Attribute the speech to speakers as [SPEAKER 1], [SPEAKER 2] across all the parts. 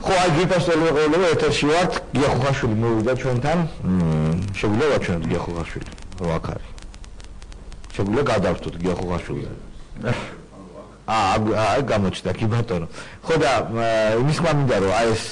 [SPEAKER 1] ხო, აი გიპასტელი ვიყოლება ეთერში ვართ, გია ხუხაშვილი მოვიდა ჩვენთან. შეგვიძლია ვაჩვენოთ გია ხუხაშვილი, რო აქ არის. შეგვიძლია გადავხტოთ გია ხუხაშვილი. აი გამოჩნდა კი ბატონო. ხო და იმის მინდა რომ აი ეს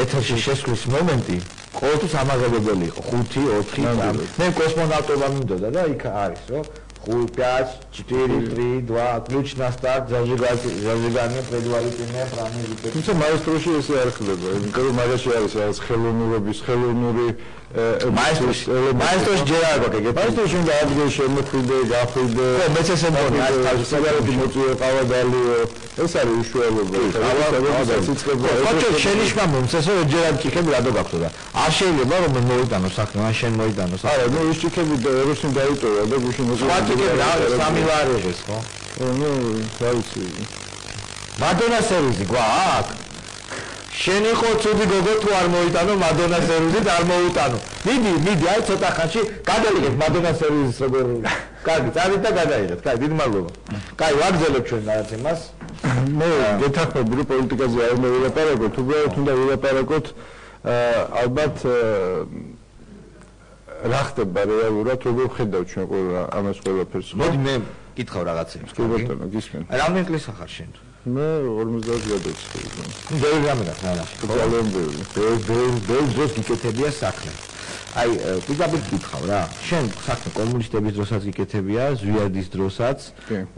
[SPEAKER 1] ეთერში შესვლის მომენტი ყოველთვის ამაღლებელი იყო 5, 4, 3. მე კოსმონავტობა მინდოდა და იქ არის რომ 5, 5, 4, 3, 2, ключ на старт, зажигание, предварительное промежуток.
[SPEAKER 2] თუმცა მაესტროში ესე არ ხდება, იმიტომ რომ მაგაში არის რაღაც ხელოვნურობის, ხელოვნური
[SPEAKER 1] მაესტროში ჯერ არ გვაქვს ეგეთი.
[SPEAKER 2] მაესტროში უნდა ადგილ შემოხვიდე, გახვიდე.
[SPEAKER 1] ხო, მეც ესე მგონი, აი თავის
[SPEAKER 2] სიგარეტი მოწვიე, ყავა დალიო. ეს არის უშუალობა.
[SPEAKER 1] ხო, შენიშნა მომცესო ჯერ არ ჭიქები რადო გაქვთ და არ შეიძლება რომ მოვიტანო საქმე, ან შენ მოიტანო საქმე.
[SPEAKER 2] არა, ნუ ის ჭიქები ეროსი დაიტოვა და გუშინ
[SPEAKER 1] სამი ვარიღეს, ხო?
[SPEAKER 2] ნუ, რა ვიცი.
[SPEAKER 1] მადონა სერვიზი გვაქვს? შენ იყო ცუდი გოგო თუ არ მოიტანო მადონა სერვიზით არ მოუტანო. მიდი, აი ცოტა ხანში გადაიღეთ მადონა სერვიზის როგორ. კარგი, წავით და გადაიღეთ. კარგი, დიდი მადლობა. კაი, ვაგზავნებ ჩვენ რაღაც იმას.
[SPEAKER 2] მე გეთახმები რომ პოლიტიკაზე არ მოვილაპარაკოთ, უბრალოდ უნდა ვილაპარაკოთ ალბათ რა ხდება რეალურად, როგორ ხედავ ჩვენ ყველა ამას ყველაფერს.
[SPEAKER 1] მოდი მე კითხავ რაღაცებს.
[SPEAKER 2] კი ბატონო, გისმენთ.
[SPEAKER 1] რამდენი წლის ახარ შენ?
[SPEAKER 2] მე 50 გადაწყდი.
[SPEAKER 1] ბევრი რამე გაქვს ნანაში.
[SPEAKER 2] ძალიან ბევრი.
[SPEAKER 1] ბევრი დროს გიკეთებია საქმე. აი, პირდაპირ გითხავ რა. შენ საქმე კომუნისტების დროსაც გიკეთებია, ზვიადის დროსაც,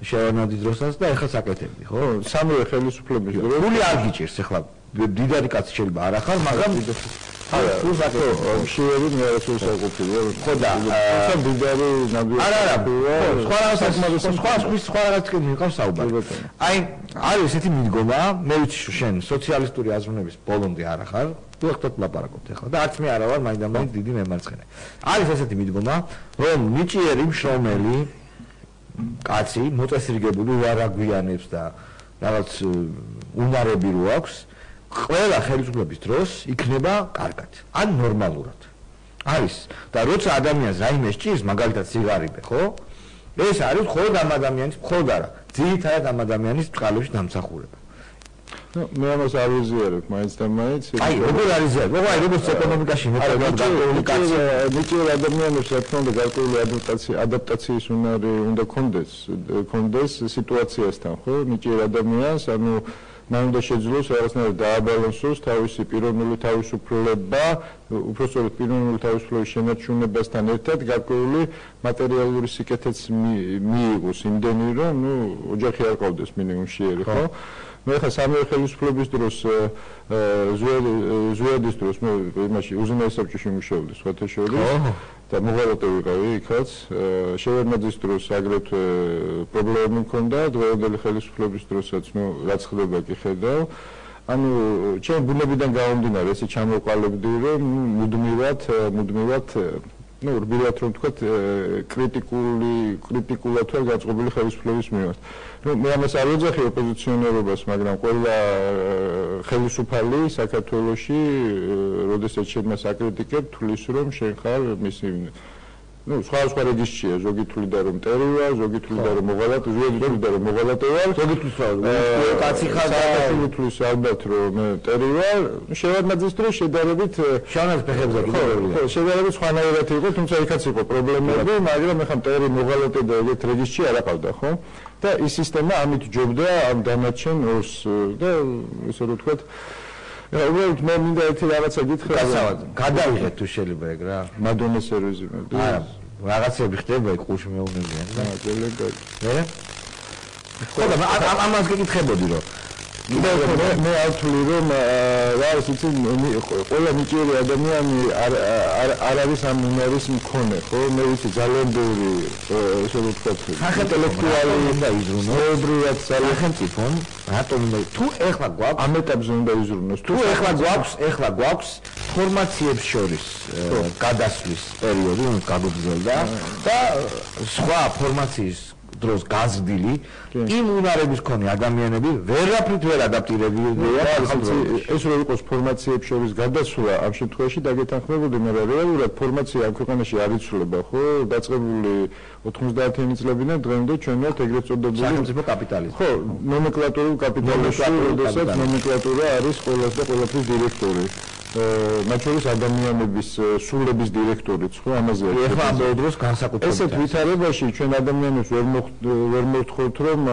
[SPEAKER 1] შევარნაძის დროსაც და ეხლა საკეთებდი, ხო?
[SPEAKER 2] სამივე ხელისუფლების დროს.
[SPEAKER 1] გული არ გიჭირს ეხლა. დიდარი კაცი შეიძლება არ ახარ, მაგრამ
[SPEAKER 2] შევერი მე არ ვსაუბრობ.
[SPEAKER 1] ხო და
[SPEAKER 2] დიდარი ნაბიჯი.
[SPEAKER 1] არა, სხვა რაღაც კი მიყავს საუბარი. აი, არის ესეთი მიდგომა, მე ვიცი შენ სოციალისტური აზროვნების ბოლომდე არ ახარ, უხტოდ ლაპარაკობთ ახლა და არც მე არა ვარ მაინდა-მაინც დიდი მემარცხენე. არის ესეთი მიდგომა, რომ ნიჭიერი მშრომელი კაცი მოწესრიგებული ვარ აგვიანებს და რაღაც უნარები რო აქვს ყველა ხელისუფლების დროს იქნება კარგად, ან ნორმალურად. არის და როცა ადამიანს რაიმე სჭირს, მაგალითად სიგარები, ხო? ეს არის მხოლოდ ამ ადამიანის, მხოლოდ არა, ძირითადად ამ ადამიანის წყალებში დამსახურება.
[SPEAKER 2] ნუ მე ამას არ ვიზიარებ მაინც და მაინც.
[SPEAKER 1] აი, როგორ არიზიარებ? აი, როგორც ეკონომიკაში
[SPEAKER 2] ნიჭიერ ადამიანებს რა თქმა უნდა გარკვეული ადაპტაციის უნარი უნდა კონდეს სიტუაციასთან, ხო? ნიჭიერ ადამიანს, ანუ მან უნდა შეძლოს რაღაცნაირად დააბალანსოს თავისი პიროვნული თავისუფლება, უпростоრად პიროვნული თავისუფლების შენარჩუნებასთან ერთად გარკვეული მატერიალური სიკეთეც მიიღოს იმდენი, რომ ნუ ოჯახი არ ყავდეს მინიმუმ შეერი, ხო? მე ხა სამივე ხელისუფლების დროს ზვიადის დროს მე იმაში უზენაეს საბჭოში მუშაობდი სხვათა შორის და მოღალატე ვიყავი იქაც შევერნაძის დროს აგრეთვე პრობლემები მქონდა დღევანდელი ხელისუფლების დროსაც ნუ რაც ხდება კი ხედავ ანუ ჩემ ბუნებიდან გამომდინარე ესე ჩამოვყალიბდი რომ მუდმივად ну, რბილად რომ თქვა კრიტიკულად ვარ გაწყობილი ხელისუფლების მიმართ. Ну, მე ამას არ ვეძახი ოპოზიციონერობას, მაგრამ ყველა ხელისუფალი საქართველოში, როდესაც შენ მას აკრიტიკებ, თulis რომ შენ ხარ მისი ну, სხვა რეგისტრია, ზოგი თვლიდა რომ მტერი ვარ, ზოგი თვლიდა რომ მოღალატე, ზოგი თვლიდა რომ მოღალატე ვარ, ზოგი თვლიდა კაცი ხარ და თulis ალბათ რომ მე მტერი ვარ, შევარნაძის დროს შედარებით შანას ფეხებზე გიყოლია. ხო, შედარებით სხვანაირად იყო, თუმცა იქაც იყო პრობლემები, მაგრამ ეხლა მტერი მოღალატე და ეგეთ რეგისტრი არ აყავდა, ხო? და ის სისტემა ამით ჯობდა ამ დანარჩენ ორს და ესე რომ ვთქვათ უბრალოდ მე მინდა ერთი რაღაცა გითხრა.
[SPEAKER 1] გადავიღეთ თუ შეიძლება ეგ რა.
[SPEAKER 2] მადონა სერვიზი მე.
[SPEAKER 1] არა, რაღაცები ხდება იქ ყურში მეუბნებიან და
[SPEAKER 2] ძალიან კარგი.
[SPEAKER 1] ხო და ამას გეკითხებოდი რომ
[SPEAKER 2] მე არ ვთვლი რომ რა იცი ყველა ნიჭიერი ადამიანი არ არის ამ უნარის მქონე, ხო? მე ვიცი ძალიან ბევრი ესე ვთქვათ
[SPEAKER 1] სახელმწიფოები უნდა იზრუნოს.
[SPEAKER 2] ობრიად
[SPEAKER 1] სახელმწიფო რატომ უნდა თუ ეხლა გვაქვს
[SPEAKER 2] ამ ეტაპზე უნდა იზრუნოს.
[SPEAKER 1] თუ ეხლა გვაქვს ფორმაციებს შორის გადასვლის პერიოდი, რომ გაგრძელდა და სხვა ფორმაციის დროს გაზრდილი იმ უნარების მქონე ადამიანები ვერაფრით ვერ ადაპტირებულია
[SPEAKER 2] ეს რო იყოს ფორმაციებს შორის გადასვლა ამ შემთხვევაში დაგეთანხმებოდი მე რეალურად ფორმაცია ამ ქვეყანაში არ იცვლება ხო დაწყებული 90-იანი წლებიდან დღემდე ჩვენ ვართ ეგრეთ წოდებული
[SPEAKER 1] სახელმწიფო კაპიტალიზმი
[SPEAKER 2] ხო ნომენკლატურული კაპიტალიზმი როდესაც ნომენკლატურა არის ყველას და ყველაფრის დირექტორი მათ შორის ადამიანების სულების დირექტორიც ხო ამაზე
[SPEAKER 1] ეხლა ამ დროს განსაკუთრებით
[SPEAKER 2] ესეთ ვითარებაში ჩვენ ადამიანებს ვერ მოვთხოვთ რომ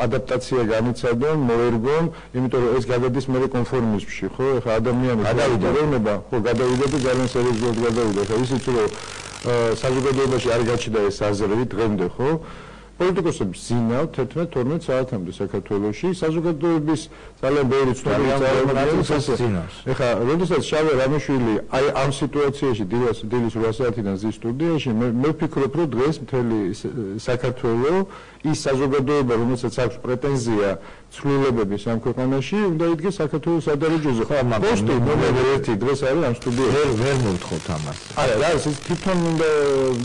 [SPEAKER 2] ადაპტაცია განიცადონ მოერგონ იმიტომ რომ ეს გადადის მე კონფორმიზმში ხო ეხლა ადამიანის გადავიდა ხო გადავიდა და ძალიან სერიოზულად გადავიდა ეხლა ისიც რომ საზოგადოებაში არ გაჩნდა ეს აზრები დღემდე ხო პოლიტიკოსები ზინავთ 11-12 საათამდე საქართველოში საზოგადოების ძალიან ბევრი ცნობილი
[SPEAKER 1] წარმომადგენლებს
[SPEAKER 2] ეხლა როდესაც შავე რამიშვილი აი ამ სიტუაციაში დილის 8 საათიდან ზის სტუდიაში მე ვფიქრობ რომ დღეს მთელი საქართველო ის საზოგადოება რომელსაც აქვს პრეტენზია ცვლილებების ამ ქვეყანაში უნდა იდგეს საქართველოს სადარაჯოზე ხო პოსტი ნომერ 1 დღეს არის ამ სტუდიაში
[SPEAKER 1] ვერ მოვთხოვთ ამას
[SPEAKER 2] არა ეს თვითონ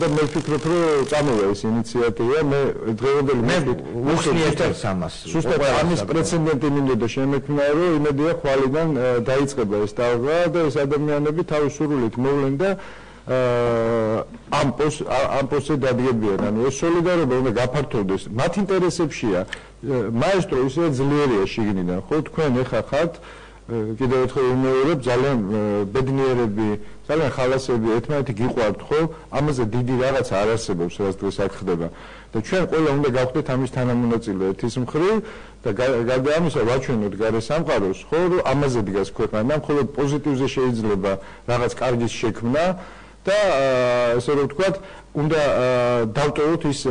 [SPEAKER 2] და მე ვფიქრობ რომ წამოვა ეს ინიციატივა მე დღევანდელი
[SPEAKER 1] უხსნიეთებს ამას
[SPEAKER 2] ზუსტად ამის პრეცედენტი მინდოდა შემექმნა რომ იმედია ხვალიდან დაიწყება ეს ტალღა და ეს ადამიანები თავის სურვილით მოვლენ და ამ პოსტზე დადგებიან ანუ ეს სოლიდარობა უნდა გაფართოვდეს მათ ინტერესებშია მაესტრო ისე ძლიერია შიგნიდან ხო თქვენ ეხა ხართ კიდევ ერთხელ ვიმეორებ ძალიან ბედნიერები ძალიან ხალასები ერთმანეთი გიყვართ ხო ამაზე დიდი რაღაც არ არსებობს რაც დღეს აქ ხდება და ჩვენ ყველა უნდა გავხდეთ ამის თანამონაწილე ერთის მხრივ და გარდა ამისა ვაჩვენოთ გარე სამყაროს ხო რომ ამაზე დგას ქვეყანა მხოლოდ პოზიტივზე შეიძლება რაღაც კარგის შექმნა და ესე რომ ვთქვათ უნდა დავტოვოთ ის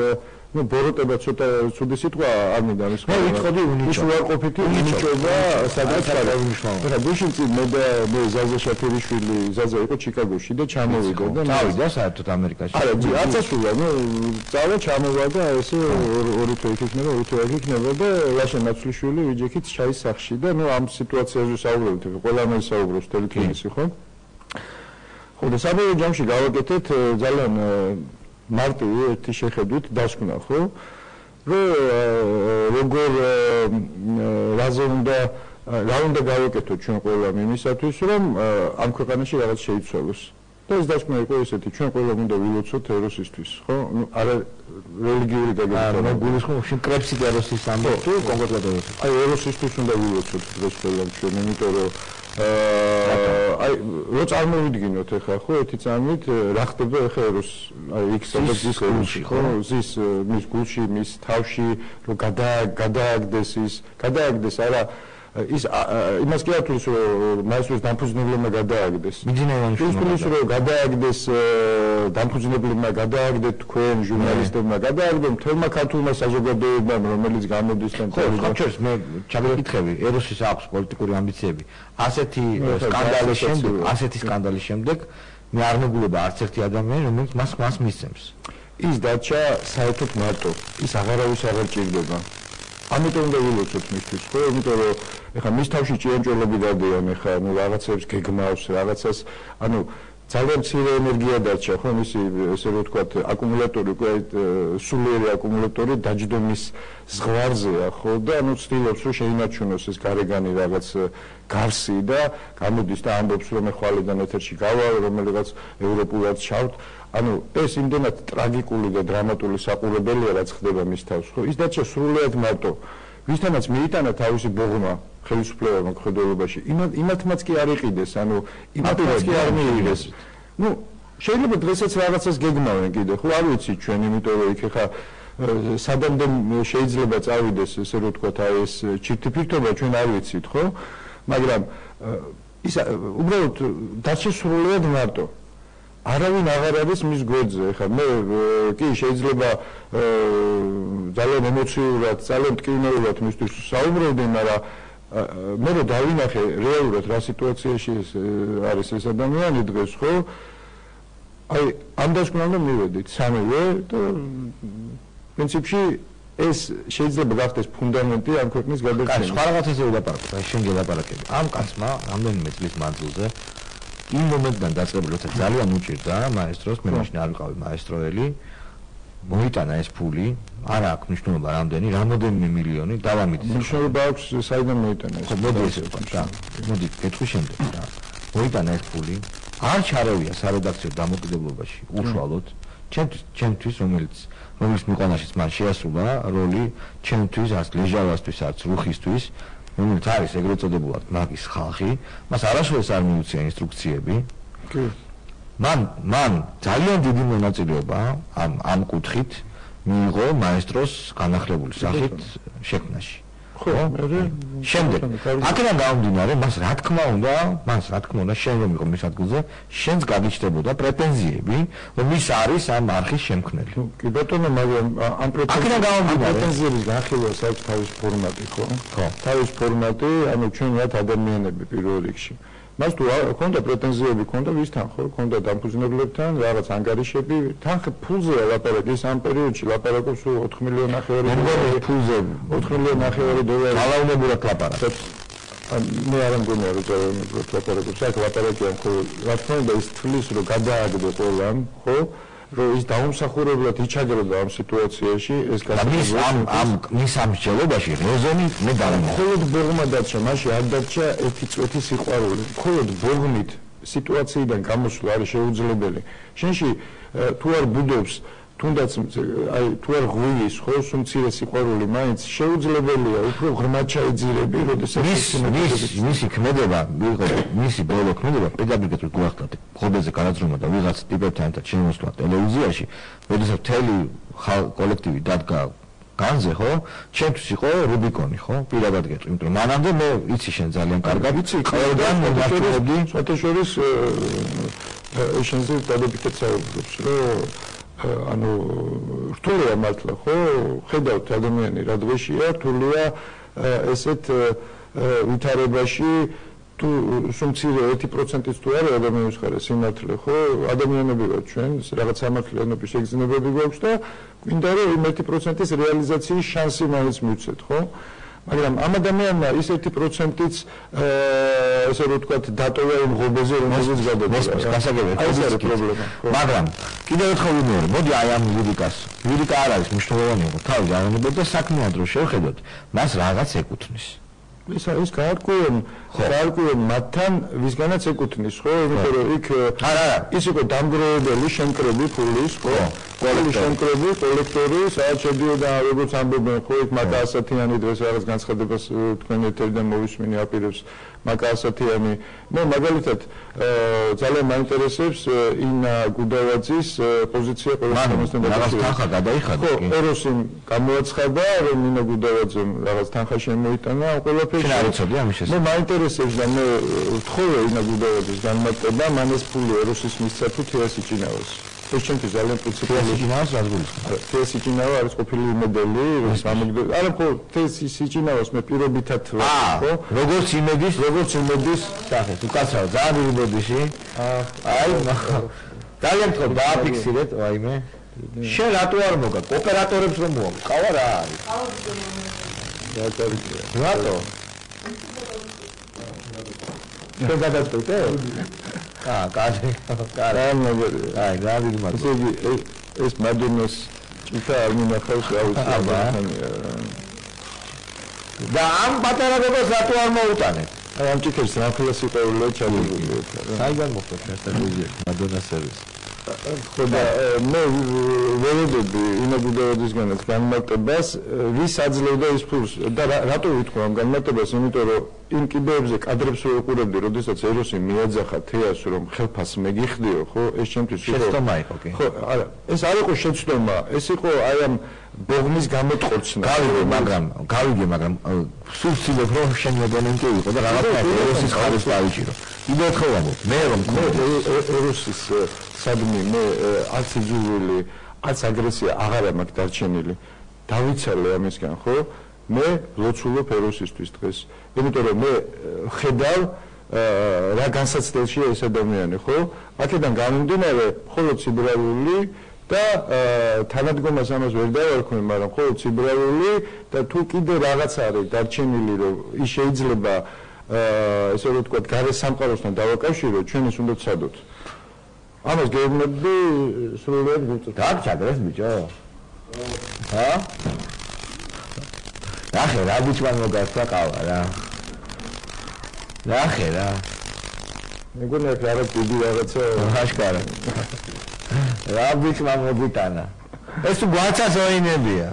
[SPEAKER 2] ну ბოროტება ცოტა ცუდი სიტყვა არ მინდა ის
[SPEAKER 1] მე ვიტყოდი უნიჭო
[SPEAKER 2] უარყოფითი უნიჭობა სადაც არის მნიშვნელოვანი ეხლა გუშინწი მე ზაზა შაქერიშვილი ზაზა იყო ჩიკაგოში და ჩამოვიდა და
[SPEAKER 1] წავიდა საერთოდ ამერიკაში
[SPEAKER 2] არა აცასულა ну წავა ჩამოვა და ესე ორი თვე იქნება ორი თვე იქნება და ლაშა ნაცვლიშვილი ვიჯექით ჩაის სახში და ну ამ სიტუაციაზე საუბრობთ ყველა მე საუბრობს თელეთბიისი ხო ხო და საბოლოო ჯამში გავაკეთეთ ძალიან მარტივი ერთი შეხედვით დასკვნა ხო რომ როგორ რა უნდა გავაკეთოთ ჩვენ ყველა იმისათვის რომ ამ ქვეყანაში რაღაც შეიცვალოს და ეს დასკვნა იყო ესეთი ჩვენ ყველა უნდა ვილოცოთ ეროსისთვის ხო ну არა რელიგიური გაგება
[SPEAKER 1] მე გულისხმობ კრეფსი და ეროსის ამბობ თუ კონკრეტულად
[SPEAKER 2] აი ეროსისთვის უნდა ვილოცოთ დღეს ყველა ჩვენ იმიტომ რომ აი რო წარმოვიდგინოთ ახლა ხო ერთი წამით რა ხდება ახლა ეროს აი იქ სადაც ის გულში ხო ზის მის გულში მის თავში რომ გადააგდეს არა ის იმას კი არ თulis რომ მაესტრის დამფუძნებლებმა გადააგდეს მიძინავანიშვილს რომ გადააგდეს დამფუძნებლებმა გადააგდეთ თქვენ ჟურნალისტებმა გადააგდეთ მთელმა ქართულმა საზოგადოებამ რომელიც გამოდის და
[SPEAKER 1] ხოჩერს მე ჩაგეკითხები ეროსის აქვს პოლიტიკური ამბიციები ასეთი სკანდალის შემდეგ მე არ მეგულება არც ერთი ადამიანი რომელიც მას მისცემს
[SPEAKER 2] ის დარჩა საერთოდ მარტო ის აღარავის აღარ ჭირდება ამიტომ უნდა ვილოცოთ მისთვის ხო იმიტომ რომ ეხლა მის თავში ჭიანჭველები გადიან ეხლა ნუ რაღაცებს გეგმავს რაღაცას ანუ ძალიან მცირე ენერგია დარჩა ხო მისი ესე რომ ვთქვათ აკუმულატორი სულიერი აკუმულატორი დაჯდომის ზღვარზეა ხო და ანუ ცდილობს რომ შეინარჩუნოს ეს გარეგანი რაღაც გარსი და გამოდის და ამბობს რომ მე ხვალიდან ეთერში გავალ რომელიღაც ევროპულად ჩავთ ანუ ეს იმდენად ტრაგიკული და დრამატული საყურებელია რაც ხდება მის თავს ხო ის დარჩა სრულიად მარტო ვისთანაც მიიტანა თავისი ბოღმა ხელისუფლებამ მხედველობაში იმათმაც კი არ იყიდეს ანუ იმათმაც კი არ მიიღეს ну შეიძლება დღესაც რაღაცას გეგმავენ კიდე ხო არ ვიცი ჩვენ იმიტომ რომ იქ ხა სადამდე შეიძლება წავიდეს ესე რომ ვთქვათ აი ეს ჩირთიფიქრობა ჩვენ არ ვიცით ხო მაგრამ ის უბრალოდ დარჩა სრულიად მარტო არავინ აღარ არის მის გვერდზე ხა მე კი შეიძლება ძალიან ემოციურად ძალიან მტკივნეულად მისთვის საუბრობდი მაგრამ მე რო დავინახე რეალურად რა სიტუაციაში არის ეს ადამიანი დღეს ხო აი ამ დასკვნამდე მივედით სამივე და პრინციპში ეს შეიძლება გახდეს ფუნდამენტი ამ ქვეყნის გადაცემის.
[SPEAKER 1] სხვა რაღაცაზე ვილაპარაკოთ, აი შენ გელაპარაკები. ამ კაცმა რამდენიმე წლის მანძილზე იმ მომენტიდან დაწყებული როცა ძალიან უჭირდა მაესტროს, მე მაშინ არ ვიყავი მაესტროელი. მოიტანა ეს ფული, არა აქვს მნიშვნელობა რამდენი, რამოდენიმე მილიონი დავამიტეს.
[SPEAKER 2] მნიშვნელობა აქვს საიდან მოიტანა ეს?
[SPEAKER 1] მოდი ესე ვთქვა რა. მოდი კითხვის შემდეგ რა. მოიტანა ეს ფული, არ ჩარევია სარედაქციო დამოკიდებულობაში უშუალოდ ჩემთვის რომელიც მიყვანაშიც მან შეასრულა როლი ჩემთვის არც ლეჟავასთვის არც რუხისთვის რომელიც არის ეგრეთ წოდებული მაგის ხალხი მას არასოდეს არ მიუწია ინსტრუქციები მან ძალიან დიდი მონაწილეობა ამ კუთხით მიიღო მაესტროს განახლებული სახით შექმნაში ხო შემდეგ აქედან გამომდინარე მას რა თქმა უნდა შენ რომ იყო მის ადგილზე შენს გაგიჩნდებოდა პრეტენზიები რომ ის არის ამ არხის შემქმნელი
[SPEAKER 2] კი ბატონო მაგრამ ამ პრეტენზიების განხილვას აქვს თავის ფორმატი ხო თავის ფორმატი ანუ ჩვენ ვართ ადამიანები პირველ რიგში მას თუ ქონდა პრეტენზიები ქონდა ვისთან ხო ქონდა დამფუძნებლებთან რაღაც ანგარიშები თან ფულზე ლაპარაკი ის ამ პერიოდში ლაპარაკობს 4 მილიონი ნახევარი
[SPEAKER 1] ფულზე
[SPEAKER 2] 4 მილიონი ნახევარი დოლარი
[SPEAKER 1] ძალაუნებურად ლაპარაკობს
[SPEAKER 2] მე არ მგონია რომ ძალაუნებურად ლაპარაკობს აქ ლაპარაკია ხო რა თქმა უნდა ის თვლის რომ გადააგდო ყველამ ხო რომ ის დაუმსახურებლად იჩაგრებდა ამ სიტუაციაში ეს
[SPEAKER 1] მის ამ მსჯელობაში რეზონი მე დავამატე
[SPEAKER 2] მხოლოდ ბოღმა დარჩა მაშინ არ დარჩა ერთი წვეთი სიყვარული მხოლოდ ბოღმით სიტუაციიდან გამოსვლა არის შეუძლებელი შენში თუ არ ბუდობს თუნდაც აი თუ არ ღვივის ხო სუმცირე სიყვარული მაინც შეუძლებელია უფრო ღრმად ჩაიძირები როდესაც
[SPEAKER 1] მისი ქმედება მისი ბოლო ქმედება პედაგოგიურად გვახდათ ხობეზე განაძრომა და ვიღაც ტიპებთან ერთად შემოსვლა ტელევიზიაში როდესაც მთელი კოლექტივი დადგა განზე ხო ჩემთვის იყო რუბიკონი ხო პირადად გეტყვი იმიტომ რომ მანამდე მე იცი შენ ძალიან კარგად იცი ყველგან მოვაშორებდი
[SPEAKER 2] სათაშორის შენზე დადებითად საუბრობს რომ ანუ რთულია მართლა ხო ხედავთ ადამიანი რა დღეშია რთულია ესეთ ვითარებაში თუ სუმცირე 1%-იც თუ არის ადამიანის ხარ სიმართლე ხო ადამიანები ვართ ჩვენ რაღაც სამართლიანობის შეგრძნებები გვაქვს და გვინდა რომ 1%-ის რეალიზაციის შანსი მაინც მივცეთ ხო მაგრამ ამ ადამიანმა ის 1%-იც ესე რომ ვთქვათ დატოვა იმ ღობეზე რომელზეც გადადის
[SPEAKER 1] გასაგებია ეს არის პრობლემა მაგრამ კიდევ ერთხელ ვიმეორე მოდი აი ამ ლირიკა არ არის მნიშვნელოვანი იყო თავი განაცხადა და საქმეა დრო შევხედოთ მას რაღაც ეკუთვნის
[SPEAKER 2] ის გაარკვევენ მათთან ვისგანაც ეკუთვნის ხო იმიტომ რომ იქ
[SPEAKER 1] არა
[SPEAKER 2] ის იყო დამგროვებელი შემკრები ფულის ხო შემკრები კოლექტორი სადაც შედიოდა როგორც ამბობენ ხო იქ მაკა ასათიანი დღეს რაღაც განცხადებას თქვენ ეთერიდან მოვისმინე აპირებს მაკა ასათიანი მე მაგალითად ძალიან მაინტერესებს ინა გუდავაძის პოზიცია ყველასთან
[SPEAKER 1] რაღაც თანხა გადაიხადა
[SPEAKER 2] კი ეროსიმ გამოაცხადა რომ ინა გუდავაძემ რაღაც თანხა შემოიტანა ყველაფერში
[SPEAKER 1] შენ არ იცოდი ამის შესახებ
[SPEAKER 2] მე მაინტერესებს და მე ვთხოვე ინა გუდავაძის განმარტება მან ეს ფული ეროსის მისცა თუ თეასი ჭინავას ეს ჩემთვის ძალიან პრინციპიალური
[SPEAKER 1] სიჭინავას რა გულისხმობს
[SPEAKER 2] თეასი ჭინავა არის ყოფილი იმედელი არა ხო თეასი სიჭინავას მე პირობითად
[SPEAKER 1] ხო როგორც იმედის სახე თუ კაცრავ ძალიან დიდი ბოდიში აი ძალიან თქო დააფიქსირეთ ვაიმე შენ რატო არ მოგა ოპერატორებს რომ მოაქვს ყავა რა არის რატო შენ გადაწყვეტე კაი აი რა დიდი მადლობა
[SPEAKER 2] ეს მადონას ჭითა არ მინახავს
[SPEAKER 1] აბა და ამ პატარა გოგოს რატო არ მოუტანეთ
[SPEAKER 2] აი ამ ჭიქებს რა ხელს იყეულა ჩადებული
[SPEAKER 1] საიდან მოხდა სტრატეგია მადონას სერვისი
[SPEAKER 2] ხოდა მე ვეროდები ინა გუდავაძისგანაც განმარტებას ვის აძლევდა ის ფულს და რატო ვითქვა ამ განმარტებას იმიტომ რომ იმ კიდეებზე კადრებს რო უყურებდი როდესაც ეროსი მიაძახა თეას რომ ხელფას მეგიხდიო ხო ეს ჩემთვის იყო
[SPEAKER 1] შეცდომა იყო კი
[SPEAKER 2] ხო არა ეს არ იყო შეცდომა ეს იყო აი ამ ბოღმის გამოტყორცნა
[SPEAKER 1] გავიგე მაგრამ სულ ცდილობ რომ შენი ოპონენტი იყო და რაღაცა ეროსის ხარეს დავიჭირო კიდევ ერთხელ ვამბობ მე რომ
[SPEAKER 2] ეროსის სადმე მე არც იძულებული არც აგრესია აღარა მაქვს დარჩენილი დავიცალე ამისგან ხო მე ლოცულობ ეროსისთვის დღეს იმიტომ რომ მე ხედავ რა განსაცდელშია ეს ადამიანი ხო აქედან გამომდინარე მხოლოდ ციბრალული და თანადგომას ამას ვერ დავარქვენ მაგრამ მხოლოდ ციბრალული და თუ კიდე რაღაც არის დარჩენილი რომ ის შეიძლება ესე რომ ვთქვათ გარე სამყაროსთან დავაკავშიროთ ჩვენ ის უნდა ვცადოთ ამას გეუბნები სრულიად ვიწევთ
[SPEAKER 1] დაგჭადრეს ბიჭო ჰა? ნახე რა ბიჭმან მოგასწა ყავა რა. ნახე რა.
[SPEAKER 2] მეგონა რა დიდი რაღაცა
[SPEAKER 1] აშკარა. რა ბიჭმან მოგიტანა. ეს გვაცას ოინებია.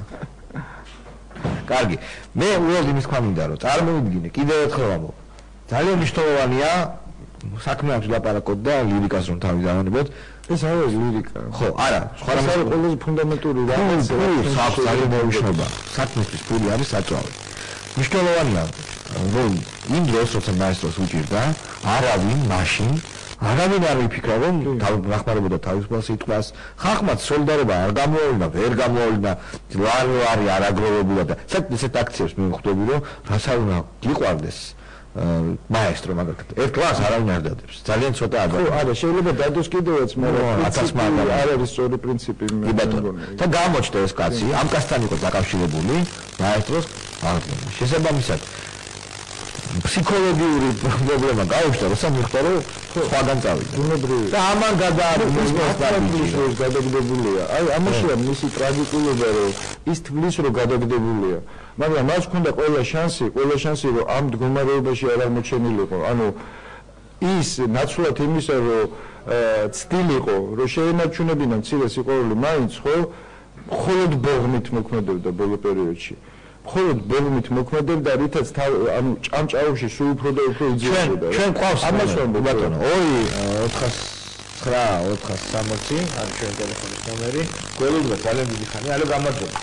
[SPEAKER 1] კარგი. მე უბრალოდ იმის თქვა მინდა რომ წარმოვიდგინე კიდევ ერთხელ ვამბობ. ძალიან მნიშვნელოვანია საქმე აქვს ლაპარაკოთ და ლირიკას რომ თავი დავანებოთ.
[SPEAKER 2] ეს არის ლირიკა.
[SPEAKER 1] ხო, არა, სხვა რამე
[SPEAKER 2] არის ყველაზე ფუნდამენტური რაღაცა.
[SPEAKER 1] საქმე ძალიან მნიშვნელოვანია. საქმისთვის ფული არის საწვავი. მნიშვნელოვანია რომ იმ დროს როცა მაესტროს უჭირდა, არავინ მაშინ არავინ არ მიფიქრა რომ დახმარებოდა თავისუფალ სიტყვას. ხალხმაც სოლიდარობა არ გამოავლინა, ვერ გამოავლინა, ლარი არ აგროვებულა და ესეთ აქციებს მე ვხვდები რომ რასაც უნდა გიყვარდეს მაესტრო მაგალითად. ერთ კლასს არავინ არ დადებს. ძალიან ცოტა ადამიანი.
[SPEAKER 2] ხო, არა, შეიძლება დადოს კიდევაც, მაგრამ 1000 მაგრამ არ არის სწორი პრინციპი მე მგონი.
[SPEAKER 1] და გამოჩნდა ეს კაცი, ამ კაცთან იყო დაკავშირებული მაესტროს შესაბამისად ფსიქოლოგიური პრობლემა გაუჩნდა, როცა მიხვდა რომ სხვაგან წავიდა.
[SPEAKER 2] ბუნებრივი.
[SPEAKER 1] და ამან
[SPEAKER 2] გადაგდებულია. აი, ამაშია მისი ტრაგიკულობა, რომ ის თვლის რომ გადაგდებულია. მაგრამ მას ჰქონდა ყველა შანსი, რომ ამ მდგომარეობაში არ აღმოჩენილიყო. ანუ ის ნაცვლად იმისა, რომ ცდილიყო, რომ შეენარჩუნებინა მცირე სიყვარული მაინც, ხო, მხოლოდ ბოღმით მოქმედებდა ბოლო პერიოდში. მხოლოდ ბოლომით მოქმედებდა, რითაც ანუ ჭამჭაურში სულ უფრო და უფრო იძებდა.
[SPEAKER 1] ჩვენ ყავს
[SPEAKER 2] ამას ვამბობ
[SPEAKER 1] ბატონო. 2-409-460 არის ჩვენ ტელეფონის ნომერი. გველოდება ძალიან დიდი ხანი. ალო, გამარჯობა.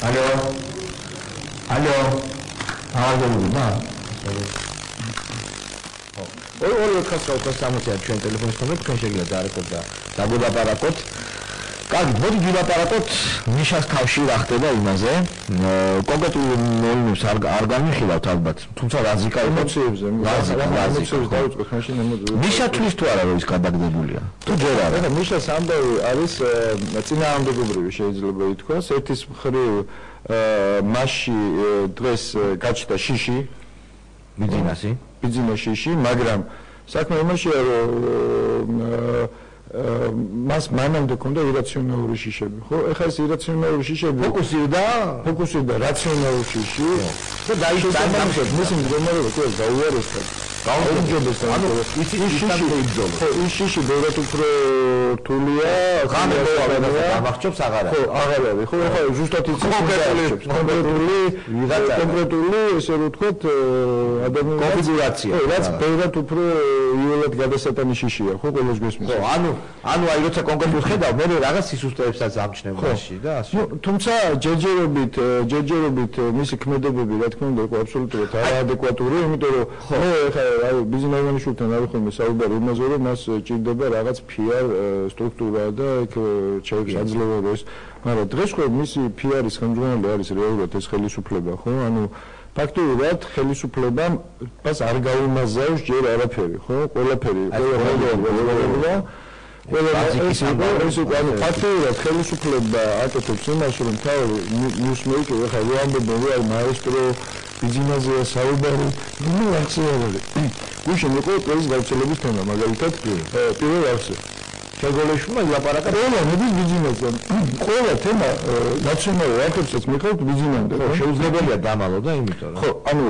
[SPEAKER 1] ალო. გამარჯობა. 2-460 არის ჩვენ ტელეფონის ნომერი. თქვენ შეგიძლიათ დაარეკოთ და დაგულაპარაკოთ. კარგი, მოდი ვილაპარაკოთ ნიშას თავში რა ხდება იმაზე. კონკრეტულ ნოინებს არ განვიხილავთ ალბათ, თუმცა რაზიკა
[SPEAKER 2] ემოციებზე, ემოციებს დავიწყოთ მაშინ ემოციები.
[SPEAKER 1] ნიშა თვლის თუ არა რომ ის გადაგდებულია. თუ ჯერ არა.
[SPEAKER 2] ეხლა ნიშას ამბავი არის წინააღმდეგობრივი შეიძლება ითქვას. ერთის მხრივ მასში დღეს გაჩნდა შიში, ბიძინა შიში, მაგრამ საქმე იმაშია რომ მას მანამდე ქონდა ირაციონალური შიშები, ხო? ეხლა ეს ირაციონალური შიშები ფოკუსირდა რაციონალურ შიში და დაიშვა მისი მდგომარეობა თუ გაუარესდა. გაუმჯობესდა. ანუ ის შიში ბევრად უფრო რთულია,
[SPEAKER 1] გამახჩობს აღარ არის.
[SPEAKER 2] ხო, აღარ არის. ხო, ეხლა ზუსტად იცის კონკრეტული, ესე რომ ვთქვათ, ადამიანის
[SPEAKER 1] კონფიგურაცია.
[SPEAKER 2] ხო, რაც ბევრად უფრო იოლად გადასატანი შიშია, ხო, ყველას გესმის.
[SPEAKER 1] ხო, ანუ აი როცა კონკრეტულად ხედავ, მე რაღაც სისუსტეებსაც ამჩნევ მასში და ასე.
[SPEAKER 2] თუმცა ჯერჯერობით მისი ქმედებები, რა თქმა უნდა, იყო აბსოლუტურად არაადეკვატური, იმიტომ რომ ხო, ეხლა აი ბიზნეს მენეჯმენტთან არის ხოლმე საუბარი იმაზე, რომ მას ჭირდება რაღაც PR სტრუქტურა და იქ შეიძლება რომ ეს, მაგრამ დღეს ხო მისი PR-ის ხელმძღვანელი არის რეალურად ეს ხელისუფლება, ხო? ანუ ფაქტობრივად ხელისუფლებამ მას არ გაუმაზავს ჯერ არაფერი, ხო? ყველაფერი ფაქტობრივად ხელისუფლება აკეთებს იმას, რომ თავი ნიუსმეიკი ახლა რო ამბობენ, რომ მაესტრო ბიზნესია საუბარი, ნუ აქცევარი. გუშინ იყო პრეზის გავრცელების თემა, მაგალითად, პირველ არხზე. შეგოლეშმა ლაპარაკა ყველა მოდის ბიზნესზე. ყველა თემა ნაციონალურ არხებსაც მიხავთ ბიზნესამდე.
[SPEAKER 1] ხო, შეუძლებელია დამალო და იმიტომ რომ.
[SPEAKER 2] ხო, ანუ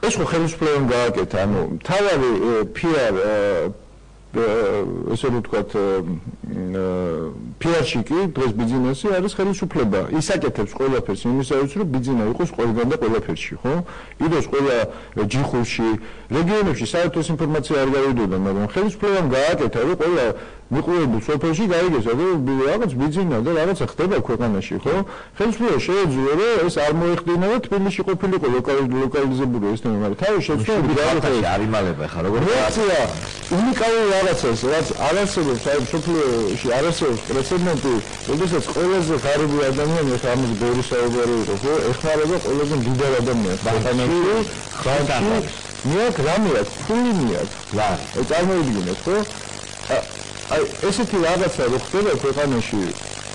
[SPEAKER 2] ეს ხო ხელისუფლებამ გააკეთა, ანუ თავარი PR ესე რომ ვთქვათ PR-ში კი დღეს ბიზნესი არის ხელისუფლება. ის აკეთებს ყველაფერს იმისათვის, რომ ბიზნესი იყოს ყველგან და ყველაფერში, ხო? იდოს ყველა ჯიხურში, რეგიონებში საერთოდ ეს ინფორმაცია არ გავიდოდა, მაგრამ ხელისუფლებამ გააკეთა, რომ ყველა მიყურებულ სოფელში გაიგეს, რომ რაღაც ბიზნესი და რაღაცა ხდება ქვეყანაში, ხო? ხელისუფლება შეეძლო, რომ ეს არ მოეხდინა და თბილისში ყოფილიყო ლოკალიზებული ეს თემა, მაგრამ თავის შეცვლილი
[SPEAKER 1] რაღაცაში არ იმალება ხა როგორ
[SPEAKER 2] რეაქცია უნიკალური რაღაცას, რაც არ არსებობს აი სოფელში არ არსებობს პრეცედენტი, როდესაც ყველაზე ღარიბი ადამიანი ხა ამის ბევრი საუბარი იყო, ხო? ეხმარება ყველაზე მდიდარ ადამიანს. ბანკში, ხალხი, მიაკ რამეა, ფული მიაკ. რა, წარმოვიდგინეთ, ხო? აი ესეთი რაღაცა რო ხდება ქვეყანაში,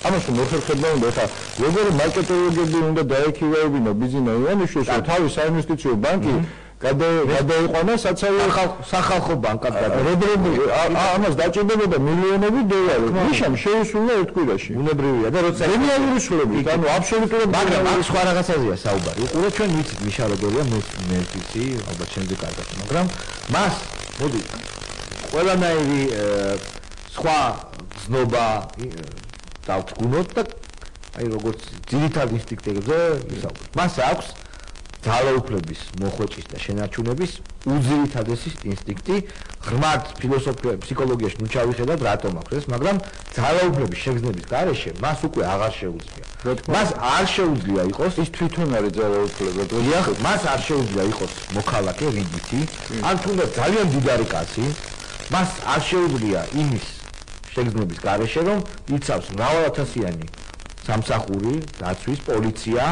[SPEAKER 2] ამას მოხერხება უნდა ხა როგორი მარკეტინგები უნდა დაექირავებინა ბიზნეს იანიშვილს, თავის საინვესტიციო ბანკი გადაიყვანა
[SPEAKER 1] სახალხო ბანკად
[SPEAKER 2] ამას დაჭირდებოდა მილიონები დოლარი. მიშამ შეისრულა ერთ კვირაში.
[SPEAKER 1] უნებრივია და როცა
[SPEAKER 2] რეგულარული სულებით, ანუ აბსოლუტურად
[SPEAKER 1] მაგრამ აქ სხვა რაღაცაზეა საუბარი. უყურეთ ჩვენ ვიცით მიშა როგორია, მე ვიცი, ალბათ შენზე კარგად, მაგრამ მას მოდი ყველანაირი სხვა გზნობა დავთქმოთ და აი როგორც ძირითად ინსტინქტებზე ვისაუბროთ. მას აქვს ძალაუფლების მოხვეჭის და შენარჩუნების უძირითადესი ინსტინქტი. ღრმად ფსიქოლოგიაში ნუ ჩავიხედავთ რატომ აქვს ეს, მაგრამ ძალაუფლების შეგრძნების გარეშე მას უკვე აღარ შეუძლია. მას არ შეუძლია იყოს
[SPEAKER 2] ის თვითონ არის ძალაუფლება.
[SPEAKER 1] მას არ შეუძლია იყოს მოქალაქე რიგითი, ან თუნდაც ძალიან დიდარი კაცი, მას არ შეუძლია იმის შეგრძნების გარეშე, რომ იცავს მრავალათასიანი სამსახური, დაცვის, პოლიცია,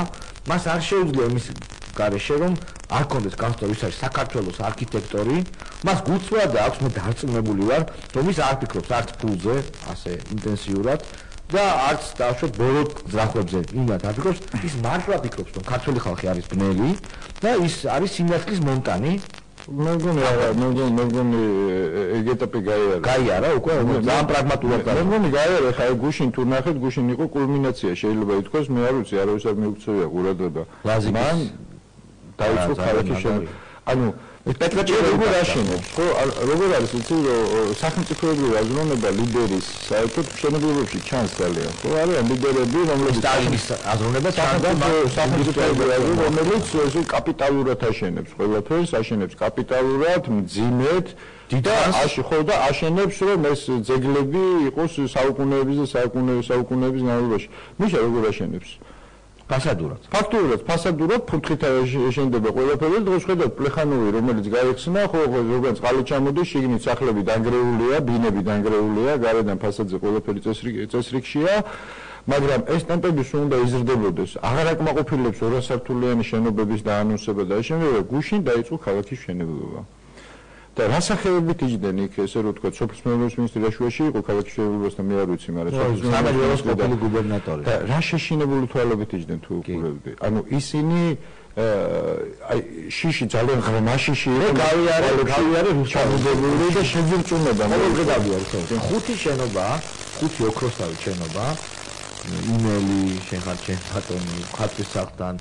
[SPEAKER 1] მას არ შეუძლია იმის გარეშე, რომ არ კონდეს განსხვავებული ის არის საქართველოს არქიტექტორი, მას გულწრფელად აქვს, მე დარწმუნებული ვარ, რომ ის არ ფიქრობს არც ფულზე, ასე ინტენსიურად და არც დავშვათ ბოლო ძრახვებზე, იმათ არ ფიქრობს, ის მართლა ფიქრობს, რომ ქართველი ხალხი არის ბნელი და ის არის სიმართლის მონტანი.
[SPEAKER 2] მე მგონი ეგ ეტაპი
[SPEAKER 1] გაიარა უკვე ძალიან პრაგმატულად
[SPEAKER 2] მე მგონი გაიარა ხა გუშინ თუ ნახეთ გუშინ იყო კულმინაცია შეიძლება ითქვას მე არ ვიცი არავის არ მიუქცევია ყურადღება მან დაიწყო ქალაქის შენობები ანუ პეტროჭი როგორ აშენებს ხო როგორ არის იცი რომ სახელმწიფოებრივი აზროვნება ლიდერის საერთოდ მშენებლობებში ჩანს ძალიან ხო არიან ლიდერები რომლებიც
[SPEAKER 1] სტალინის აზროვნება ჩანს და
[SPEAKER 2] სახელმწიფოებრივი აზროვნება რომელიც ესე კაპიტალურად აშენებს ყველაფერს აშენებს კაპიტალურად მძიმედ და ხო და აშენებს რომ ეს ძეგლები იყოს საუკუნეების და საუკუნეების განმავლობაში მიშა როგორ აშენებს ფაქტურად ფასადურად ფუთხით შენდება ყველაფერი და ხედავთ პლეხანოვი რომელიც გაიხსნა ხო როგორც წყალი ჩამოდის შიგნით სახლები დანგრეულია ბინები დანგრეულია გარედან ფასადზე ყველაფერი წესრიგშია მაგრამ ეს ტემპები უნდა იზრდებოდეს აღარ აკმაყოფილებს 200 სართულიანი შენობების დაანონსება და შემდგომ გუშინ დაიწყო ქალაქის მშენებლობა და რასახელებით იჯდნენ იქ ესე რომ თქვა სოფლის მეურნეობის მინისტრი რაშუაში იყო ქალაქის მშენებლობასთან მე არ ვიცი მაგრამ
[SPEAKER 1] სამეგრელოს ყოფილი გუბერნატორი
[SPEAKER 2] და რა შეშინებული თვალებით იჯდნენ თუ უყურებდი ანუ ისინი აი შიში ძალიან ღრმა შიში იყო გავიარე ჩამოდებული და შეძირწმუნება
[SPEAKER 1] მოგედავია ხო ხუთი შენობა ხუთი ოქროსავი შენობა იმელი შეხარჩენ ბატონი ხატვის სახლთან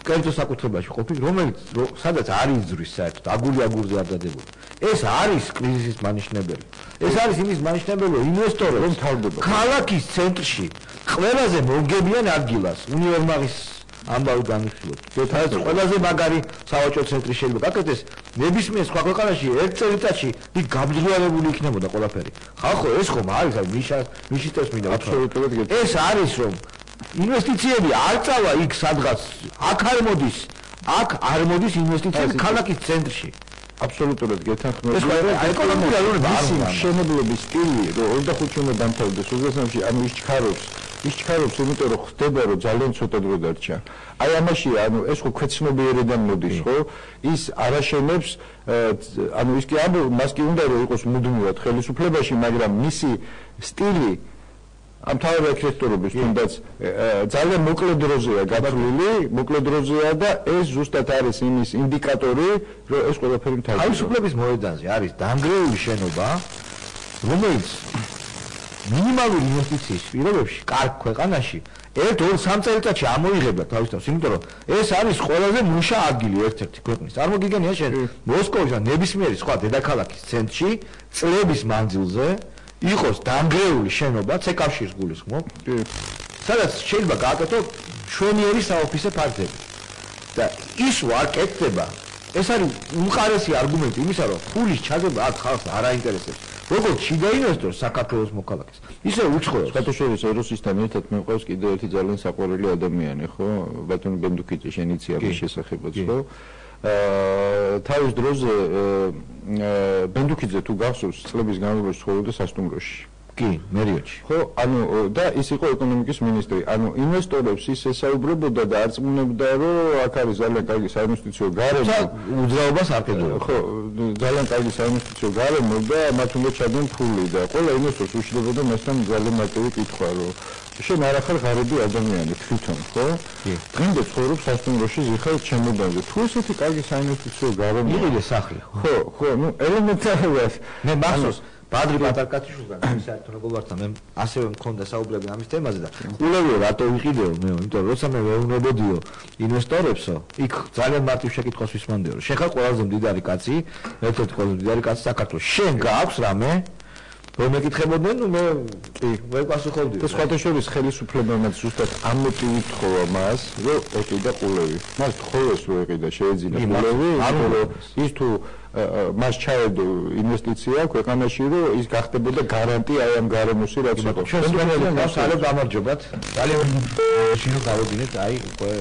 [SPEAKER 1] კერძო საკუთრებაში ყოფილი, რომელიც სადაც არ იზრის საერთოდ, აგურზე არ დადებული. ეს არის კრიზისის მანიშნებელი. ეს არის იმის მანიშნებელი, რომ ინვესტორები რომ თავდება ქალაქის ცენტრში ყველაზე მომგებიან ადგილას, უნივერმაღის ამბავი განვიხილოთ. ეს ყველაზე მაგარი სავაჭრო ცენტრი შეიძლება გაკეთდეს. ნებისმიერ სხვა ქვეყანაში ერთ წელიწადში იქ გაბრძოლებული იქნებოდა ყველაფერი. ხალხო, ეს ხომ არის მიშიტებს მინდა.
[SPEAKER 2] აბსოლუტურად გეტყვი.
[SPEAKER 1] ეს არის რომ ინვესტიციები არ წავა იქ სადღაც აქ არ მოდის ინვესტიციები ქალაქის ცენტრში
[SPEAKER 2] აბსოლუტურად გეთანხმები
[SPEAKER 1] ეს ეკონომიკური აზროვნება
[SPEAKER 2] მშენებლობის სტილი რომ 25 უნდა დამთავრდეს 23-ში ანუ ის ჩქარობს იმიტომ რომ ხდება რომ ძალიან ცოტა დრო დარჩა აი ამაშია ანუ ეს ხო ქვეცნობიერიდან მოდის ხო ის არაშენებს ანუ ის კი მას კი უნდა რომ იყოს მუდმივად ხელისუფლებაში მაგრამ მისი სტილი ამ თავი არქიტექტურობის თუნდაც ძალიან მოკლე დროზეა გათვლილი, მოკლე დროზეა და ეს ზუსტად არის იმის ინდიკატორი, რომ ეს ყველაფერი მთავრდება.
[SPEAKER 1] თავისუფლების მოედანზე არის დანგრეული შენობა, რომელიც მინიმალური ინვესტიციის პირობებში კარგ ქვეყანაში 1-2-3 წელიწადში ამოიღებდა თავის თავს, იმიტომ რომ ეს არის ყველაზე მუშა ადგილი ერთ-ერთი ქვეყნის. წარმოგიდგენია შენ მოსკოვის ან ნებისმიერი სხვა დედაქალაქის ცენტრში წლების მანძილზე იყოს დანგრეული შენობა, ცეკავშირს გულისხმობ. სადაც შეიძლება გააკეთო მშვენიერი საოფისე ფარგლები. და ის არ კეთდება. ეს არის უყარესი არგუმენტი იმისა, რომ ფულის ჩადება აქ ხალხს არ აინტერესებს. როგორც შიდა ინვესტორს საქართველოს მოქალაქეს. ისე უცხოელს.
[SPEAKER 2] საქართველოს ეროსისთან ერთად მე მყავს კიდევ ერთი ძალიან საყვარელი ადამიანი, ხო? ბატონი ბენდუკიძე შენიცია მის შესახებაც, ხო? თავის დროზე ბენდუკიძე თუ გახსოვს წლების განმავლობაში ცხოვრობდა სასტუმროში.
[SPEAKER 1] კი, მერიოჩი.
[SPEAKER 2] ხო, ანუ და ის იყო ეკონომიკის მინისტრი. ანუ ინვესტორებს ის ესაუბრებოდა და არწმუნებდა, რომ აქ არის ძალიან კარგი საინვესტიციო გარემო.
[SPEAKER 1] უძრაობას არ ხედავდა.
[SPEAKER 2] ხო, ძალიან კარგი საინვესტიციო გარემო და მათ უნდა ჩადონ ფული და ყველა ინვესტორს უშლებოდა მასთან ძალიან მარტივი კითხვა, რომ შენ არ ახარ ღარიბი ადამიანი თვითონ, ხო? დღემდე ცხოვრობ სასტუმროში ზიხარ ჩემოდანზე. თუ ესეთი კარგი საინვესტიციო გარემო
[SPEAKER 1] იყიდე სახლი.
[SPEAKER 2] ხო, ნუ ელემენტარულად.
[SPEAKER 1] მე მახსოვს ბადრი პატარკაციშვილთან საერთო მეგობართან მე ასევე მქონდა საუბრები ამის თემაზე და ყოლევიო რატო ვიყიდეო მე, იმიტომ რომ როცა მე ვეუბნებოდიო ინვესტორებსო, იქ ძალიან მარტივ შეკითხვას ვისმანდიო, რომ შენ ხარ ყველაზე მდიდარი კაცი, ერთ-ერთი ყველაზე მდიდარი კაცი საქართველოს. შენ გააქვს რამე? რომ მეკითხებოდნენ, ნუ მე მე პასუხობდი.
[SPEAKER 2] და სხვათა შორის ხელისუფლებამაც ზუსტად ამ მოტივით თხოვა მას, რომ ეკიდა ყოლევი. მას თხოვეს რომ ეკიდა შეეძინა ყოლევი, იმიტომ რომ ის თუ მას ჩაედო ინვესტიცია ქვეყანაში, რომ ის გახდებოდა გარანტი აი ამ გარემოსი რაც იყო.
[SPEAKER 1] ჩვენ ძალიან გამარჯობათ. ძალიან შინო გავუდინეთ, აი უკვე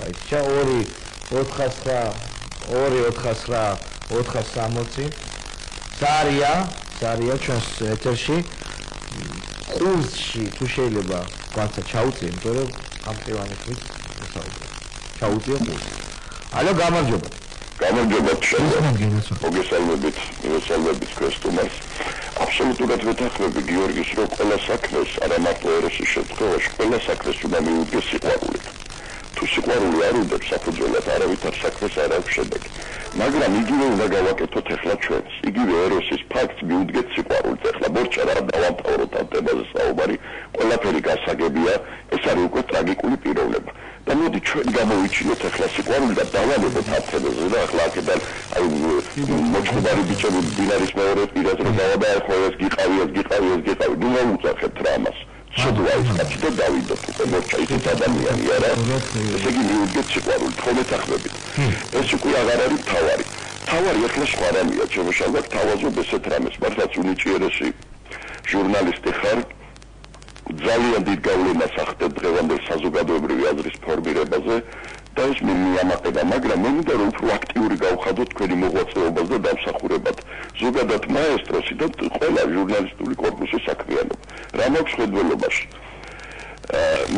[SPEAKER 1] აი 249 სარია ჩვენს ეთერში ყურსში თუ შეიძლება განსა ჩაუწიე, იმიტომ რომ ამ ტევანის მით ვისაუბრებ. ჩაუწიე ყურსში. ალო გამარჯობა.
[SPEAKER 3] გამარჯობათ მოგესალმებით ქრისტუმას. აბსოლუტურად ვეთანხმები გიორგის, რომ ყველა საქმეს არა მარტო ეროსის შემთხვევაში, ყველა საქმეს უნდა მიუდგეს სიყვარული. თუ სიყვარული არ უდებს საფუძველად არავითარ საქმეს არ აქვს შედეგი. მაგრამ იგივე უნდა გავაკეთოთ ახლა ჩვენს. იგივე ეროსის ფაქტს მიუდგეთ სიყვარულს. ახლა მორჩა რა დავამთავროთ ამ თემაზე საუბარი, ყველაფერი გასაგებია, ეს არის უკვე ტრაგიკული პიროვნება. და მოდი ჩვენ გამოვიჩინოთ ახლა სიყვარული და დავალებოთ ამ თემაზე და ახლა აქედან აი მოწყობარი ბიჭები დინარის მეორე პირას რომ დავადაერხო ეს გიყავი, ნუ მოუწახებთ რა ამას. შედუა ის კაცი და დავიდოთ უკვე მორჩა ისეთ ადამიანი არა, ესე იგი მიუდგეთ სიყვარული, თხოვეთ ახმებით. ეს უკვე აღარ არის თავარი. თავარი ახლა სხვა რამეა, შემოშალდა თავაზობ ესეთ რამეს, მართლაც უნიჭიერესი ჟურნალისტი ხარ, ძალიან დიდ გავლენას ახდებ დღევანდელ საზოგადოებრივი აზრის ფორმირებაზე და ეს მე მიამაყება, მაგრამ მე მინდა რომ უფრო აქტიური გავხადოთ თქვენი მოღვაწეობას და დამსახურებად ზოგადად მაესტროსი და ყველა ჟურნალისტური კორპუსის საქმიანობა. რა მაქვს ხედველობაში?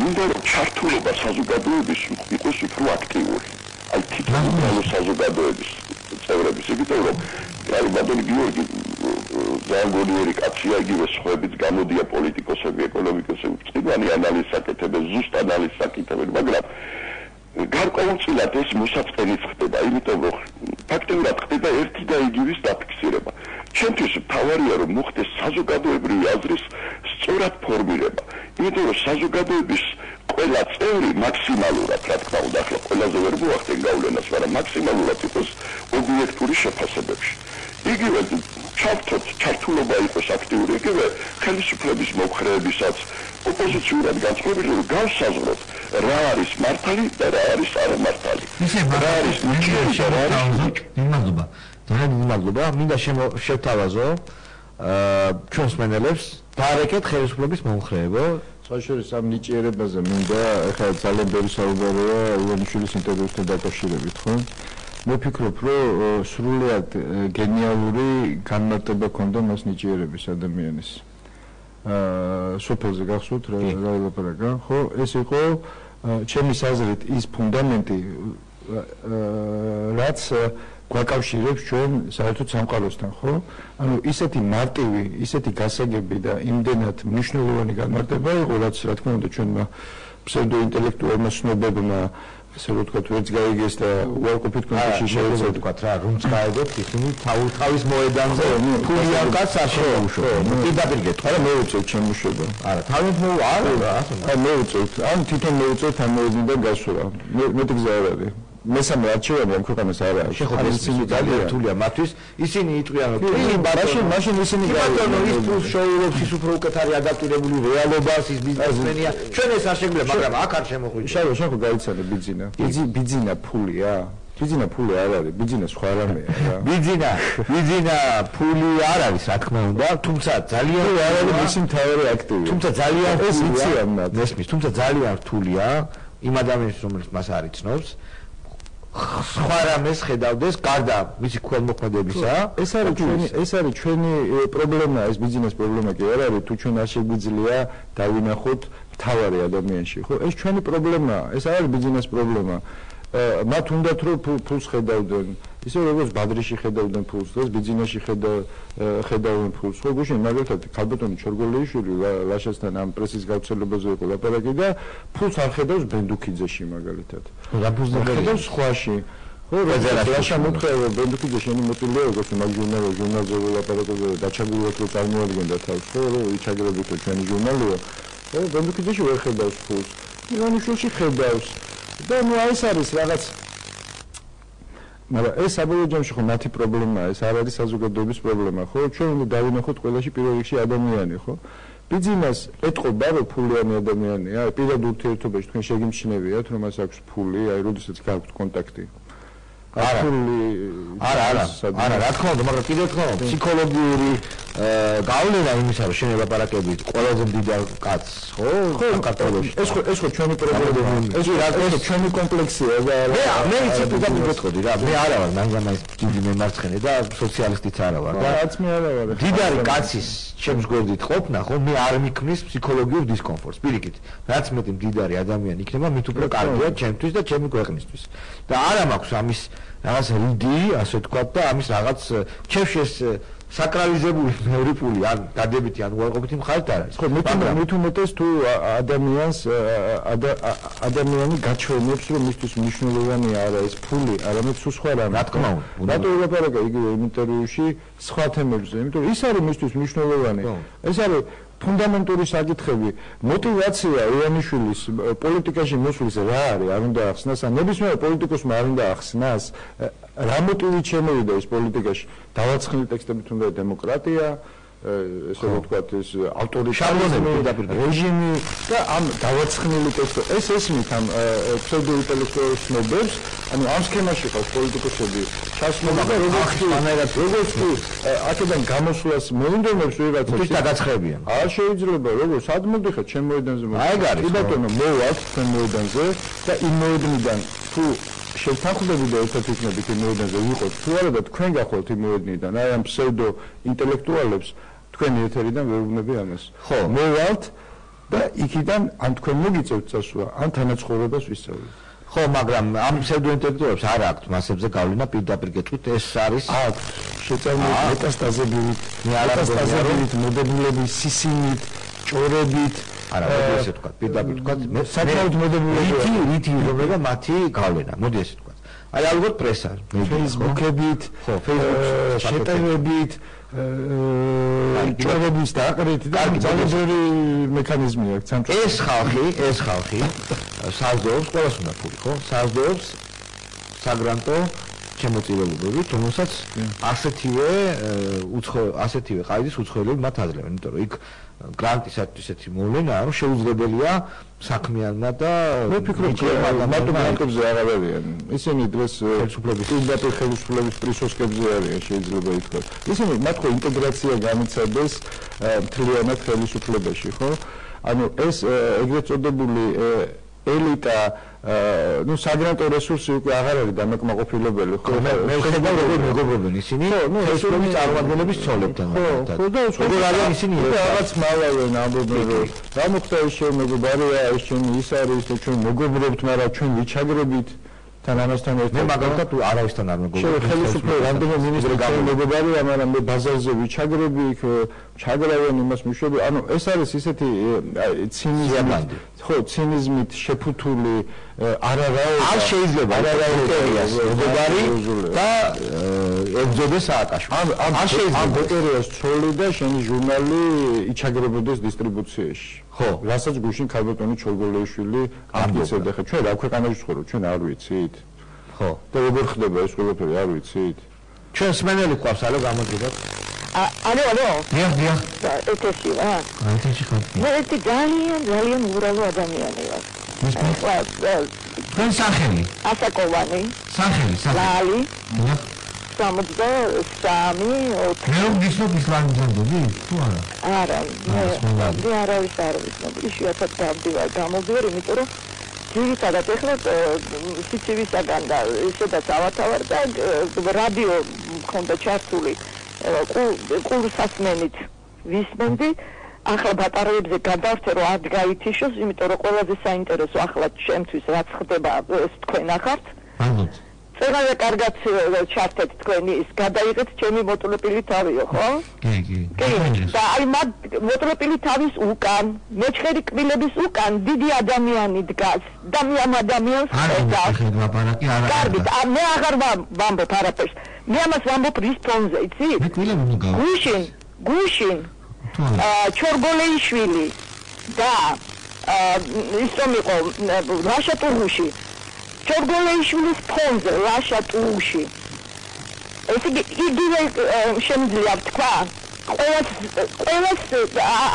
[SPEAKER 3] მინდა რომ ჩართულობა საზოგადოების იყოს უფრო აქტიური. აი თითქმის საზოგადოების წევრების, იმიტომ რომ აი ბატონი გიორგი ძალიან გონიერი კაცია, იგივე სხვაებიც გამოდია პოლიტიკოსები, ეკონომიკოსები, წიგნი ანალიზს აკეთებენ, ზუსტ ანალიზს აკეთებენ, მაგრამ გარკვეულწილად ეს მოსაწყენიც ხდება, იმიტომ რომ ფაქტობრივად ხდება ერთი და იგივე დაფიქსირება. ჩემთვის თავარია რომ მოხდეს საზოგადოებრივი აზრის სწორად ფორმირება, იმიტომ რომ საზოგადოების ყველა წევრი მაქსიმალურად, რა თქმა უნდა, ახლა ყველაზე ვერ მოახდენ გავლენას, მაგრამ მაქსიმალურად იყოს ობიექტური შეფასებებში. იგივე ჩართულობა იყოს აქტიური, იგივე ხელისუფლების მომხრეებისაც ოპოზიციურად განწყობილი, რომ გავსაზღვროთ რა არის მართალი და რა არის არამართალი. რა არის ნიჭიერი და რა არის
[SPEAKER 1] მადლობა. ძალიან მადლობა. მინდა შევთავაზო ჩვენს მენელებს დაარეკეთ ხელისუფლების მომხრეებო.
[SPEAKER 2] საშუალო ამ ნიჭიერებაზე მინდა ახლა ძალიან ბევრი საუბარია ივანიშვილის ინტერვიუსთან დაკავშირებით, ხო? მე ვფიქრობ, რომ სრულიად გენიალური განმარტება ჰქონდა მას ნიჭიერების ადამიანის. სოფელზე გახსოვთ რა ელაპარაკა, ხო? ეს იყო ჩემი აზრით ის ფუნდამენტი, რაც გვაკავშირებს ჩვენ საერთოდ სამყაროსთან, ხო? ანუ ისეთი მარტივი, ისეთი გასაგები და იმდენად მნიშვნელოვანი განმარტება იყო, რაც რა თქმა უნდა ჩვენმა ფსევდოინტელექტუალმა ცნობებმა ესე რომ თქვა ვერც გაიგეს და უარყოფით კონტექსტში შეიძლება
[SPEAKER 1] თქვა რა რომც გაიგოთ ისინი თავის მოედანზე ფული არ გას არ შეუშვო პირდაპირ გეტყვი
[SPEAKER 2] არა მეუწევთ შემოშვება
[SPEAKER 1] არა თავით არა
[SPEAKER 2] აი მეუწევთ ან თვითონ მეუწევთ ამ მოედნიდან გასვლა მეტი გზა არ არის მესამე არჩევანი ამ ქვეყანას არ არის
[SPEAKER 1] შეხოთი ისინი ძალიან რთულია მათთვის ისინი იტყვიან რომ
[SPEAKER 2] მაშინ ისინი
[SPEAKER 1] ბატონო ის ფულს შოურობს ის უფრო უკეთ არის ადაპტირებული რეალობას ის ბიზნესმენია ჩვენ ეს არ შეგვიძლია მაგრამ აქ არ შემოხვიდეთ
[SPEAKER 2] შეხო გაიცანე ბიძინა ფულია ბიძინა ფული არ არის ბიძინა სხვა რამეა რა ბიძინა ფული არ არის რა თქმა უნდა თუმცა ძალიან არ არის მისი მთავარი აქტივი
[SPEAKER 1] თუმცა ძალიან
[SPEAKER 2] ეს ვიცი ამათ
[SPEAKER 1] ესმის თუმცა ძალიან რთულია იმ ადამიანის რომელიც მას არ იცნობს სხვა რამეს ხედავდეს გარდა მისი ქველმოქმედებისა
[SPEAKER 2] ეს არის ჩვენი პრობლემა ეს ბიზნეს პრობლემა კი არ არის თუ ჩვენ არ შეგვიძლია დავინახოთ მთავარი ადამიანში ხო ეს ჩვენი პრობლემაა ეს არ არის ბიზნეს პრობლემა მათ უნდათ რომ ფულს ხედავდნენ ისე როგორც ბადრიში ხედავდნენ ფულს, დღეს ბიძინაში ხედავენ ფულს. ხო, გუშინ მაგალითად ქალბატონი ჩორგოლიშვილი ლაშასთან ამ პრესის გავრცელებაზე იყო ლაპარაკი და ფულს არ ხედავს ბენდუქიძეში მაგალითად.
[SPEAKER 1] რა ფულს
[SPEAKER 2] ხედავს სხვაში. ხო, რაშა მოთხოვა ბენდუქიძე შენი მოტივია როგორც მაგ ჟურნალზე ვლაპარაკობ და დაჩაგულოთ რომ წარმოადგენდა თავს, ხო, რომ იჩაგრებით რომ ჩვენი ჟურნალია. ხო, ბენდუქიძეში ვერ ხედავს ფულს. ივანიშვილში ხედავს. და ნუ ეს არის რაღაც მაგრამ ეს საბოლოო ჯამში ხო მათი პრობლემაა, ეს არ არის საზოგადოების პრობლემა, ხო? ჩვენ უნდა დავინახოთ ყველაში პირველ რიგში ადამიანი, ხო? ბიძინას ეტყობა რომ ფულიანი ადამიანია, პირად ურთიერთობაში თქვენ შეგიმჩნევიათ რომ მას აქვს ფული, აი როდესაც გაქვთ კონტაქტი.
[SPEAKER 1] არა, რა თქმა უნდა, მაგრამ კიდევ თქმა უნდა, ფსიქოლოგიური გავლენა იმისა, რომ შენ ელაპარაკებით ყველაზე მდიდარ კაცს, ხო? საქართველოში.
[SPEAKER 2] ეს ხო ჩვენი პრობლემაა. ეს ჩვენი კომპლექსია და
[SPEAKER 1] მე იცი პირდაპირ გეტყოდი რა, მე არა ვარ მანგანაის დიდი მემარცხენე და სოციალისტიც არა ვარ და
[SPEAKER 2] რაც მე არა ვარ.
[SPEAKER 1] მდიდარი კაცის ჩემს გვერდით ყოფნა, ხო, მე არ მიქმნის ფსიქოლოგიურ დისკომფორტს. პირიქით, რაც მეტი მდიდარი ადამიანი იქნება, მით უფრო კარგია ჩემთვის და ჩემი ქვეყნისთვის. და არა მაქვს ამის რაღაც რიდი, ასე თქვა და ამის რაღაც ჩემში ეს საკრალიზებული მეორე ფული ან დადებითი ან უარყოფითი მხარით არ არის.
[SPEAKER 2] ხო, მით უმეტეს თუ ადამიანი გაჩვენებს რომ მისთვის მნიშვნელოვანია არა ეს ფული, არამედ სულ სხვა რამე.
[SPEAKER 1] რა თქმა უნდა.
[SPEAKER 2] რატო ელაპარაკა იგივე ინტერვიუში სხვა თემებზე? იმიტომ რომ ის არის მისთვის მნიშვნელოვანი. ეს არის ფუნდამენტური საკითხები, мотивация ივანიშვილის პოლიტიკაში მოსვლის რა არის, არ უნდა ახსნას, ან ნებისმიერ პოლიტიკოსმა არ უნდა ახსნას, რა მოტივით შემოვიდა ეს პოლიტიკაში, დავაცხნილი ტექსტებით უნდა დემოკრატია, ესე ვთქვათ, ეს ავტორიტარიზმი, რეჟიმი და ამ დავაცხნილი ტექსტი, ეს ესმით ამ ფსევდოინტელექტუალურ ცნობებს, ანუ ამ სქემაში ყავს პოლიტიკოსები ჩასმობა და როგორც კი აქედან გამოსვლას მოინდომებს ვიღაცას
[SPEAKER 1] და გაცხებიან.
[SPEAKER 2] არ შეიძლება, როგორც სად მოდიხარ ჩემ მოედანზე
[SPEAKER 1] აი არის,
[SPEAKER 2] კი ბატონო, მოვალ თქვენ მოედანზე და იმ მოედნიდან თუ შევთანხმდები და ერთად იქნებით იმ მოედანზე ვიყოთ თუ არა და თქვენ გახვალთ იმ მოედნიდან, აი ამ ფსევდო ინტელექტუალებს თქვენი ეთერიდან ვერ უნები ამას.
[SPEAKER 1] ხო,
[SPEAKER 2] მოვალთ და იქიდან ან თქვენ მოგიწევთ წასვლა, ან თანაცხოვრებას ვისწავლეთ.
[SPEAKER 1] ხო, მაგრამ ამ ფსევდოინტელექტუალებს არ აქვთ მასებზე გავლენა, პირდაპირ გეტყვით, ეს არის
[SPEAKER 2] აქვთ შეწამული მეტასტაზებით, მოდებულების სისინით, ჭორებით,
[SPEAKER 1] არა, მოდი ესე ვთქვათ, პირდაპირ ვთქვათ, მე
[SPEAKER 2] საკმაოდ მოდებულები
[SPEAKER 1] რითი იღებება მათი გავლენა, მოდი ესე ვთქვათ. აი ალბათ პრესა,
[SPEAKER 2] Facebook-ებით, შეტევებით, ჭორების დაყრით და ძალებური მექანიზმი აქვს სამწუხაროდ.
[SPEAKER 1] ეს ხალხი საზრდოობს, ყველას უნდა ფული, ხო? საზრდოობს საგრანტო შემოწირულობებით, რომელსაც ასეთივე ყაიდის უცხოელები მათ აძლევენ, იმიტომ რომ იქ გრანტისათვის ესეთი მოვლენაა, რომ შეუძლებელია საქმიანმა და
[SPEAKER 2] მე ვფიქრობ, მარტო ბანკებზე არ არიან. ისინი დღეს პირდაპირ ხელისუფლების პრისოსკებზე არიან, შეიძლება ითქვას. ისინი მათ ხო ინტეგრაცია განიცადეს მთლიანად ხელისუფლებაში, ხო? ანუ ეს ეგრეთ წოდებული ელიტა ну საგრანტო რესურსი უკვე აღარ არის დამაკმაყოფილებელი ხო
[SPEAKER 1] მე ვხედავ როგორ მეგობრობენ ისინი ხელისუფლების წარმომადგენლების ცოლებთან
[SPEAKER 2] ხო და
[SPEAKER 1] როგორ არიან ისინი
[SPEAKER 2] რაღაც მალავენ ამბობენ რომ რა მოხდა ეს ჩემი მეგობარია ეს ჩემი ის არის და ჩვენ მოგობრებთ მაგრამ ჩვენ ვიჩაგრებით თან ამასთან ერთად
[SPEAKER 1] მე მაგალითად არავისთან არ მეგობრობ
[SPEAKER 2] ხელისუფლების რამდენიმე მინისტრი მეგობარია მაგრამ მე ბაზარზე ვიჩაგრები იქ ჩაგრავენ იმას მშვები ანუ ეს არის ისეთი ცინიზმი ხო ცინიზმით შეფუთული არ
[SPEAKER 1] შეიძლება ბოტერიას მეგობარი და ებძოდეს სააკაშვილი
[SPEAKER 2] არ შეიძლება ბოტერიას ცოლი და შენი ჟურნალი იჩაგრებოდეს დისტრიბუციაში ხო რასაც გუშინ ქალბატონი ჩოლგოლიშვილი ამტკიცებდა ხა ჩვენ რა ქვეყანაში ვცხოვრობ ჩვენ არ ვიცით ხო და როგორ ხდება ეს ყველაფერი არ ვიცით
[SPEAKER 1] ჩვენ სმენელი გვყავს ალო გამოდიდოთ
[SPEAKER 4] ალო
[SPEAKER 1] დიახ
[SPEAKER 4] ეთეში რა
[SPEAKER 1] ეთეში ხარ
[SPEAKER 4] მე ერთი ძალიან უბრალო ადამიანი ვარ
[SPEAKER 1] თქვენ სახელი
[SPEAKER 4] ასაკოვანი
[SPEAKER 1] სახელი
[SPEAKER 4] ლალი
[SPEAKER 1] დიახ
[SPEAKER 4] 63
[SPEAKER 1] მე ვგიცნობ ისლამიზმები თუ არა
[SPEAKER 4] მე არავის არ ვიცნობ იშვიათად დავდივარ გამოდივარ იმიტომ რომ ძირითადად ეხლა სიცივისაგან და ისედაც ავათავარ და რადიო მქონდა ჩართული ყურსასმენით ვისმენდი ახლა ბატარეებზე გადავწე რომ არ გაითიშოს იმიტომ რომ ყველაზე საინტერესო ახლა ჩემთვის რაც ხდება ეს თქვენ ახართ წეგანზე კარგად ჩართეთ თქვენი ის გადაიღეთ ჩემი მოწლებილი თავიო, ხო?
[SPEAKER 1] კი.
[SPEAKER 4] და აი მათ მოწლებილი თავის უკან, მეჩხერი კბილების უკან დიდი ადამიანი დგას და მე ამ ადამიანს ხედავ. კარგი, მე აღარ ვამბობ არაფერს. მე ამას ვამბობ რის ფონზე, იცი?
[SPEAKER 1] მე კბილები მოგავა.
[SPEAKER 4] გუშინ ჩორგოლეიშვილი და ის რომ იყო რაშა ტურუში ჩორგოლეიშვილის ფონზე რაშა ტურუში ეს იგივე შემიძლია თქვა ყველას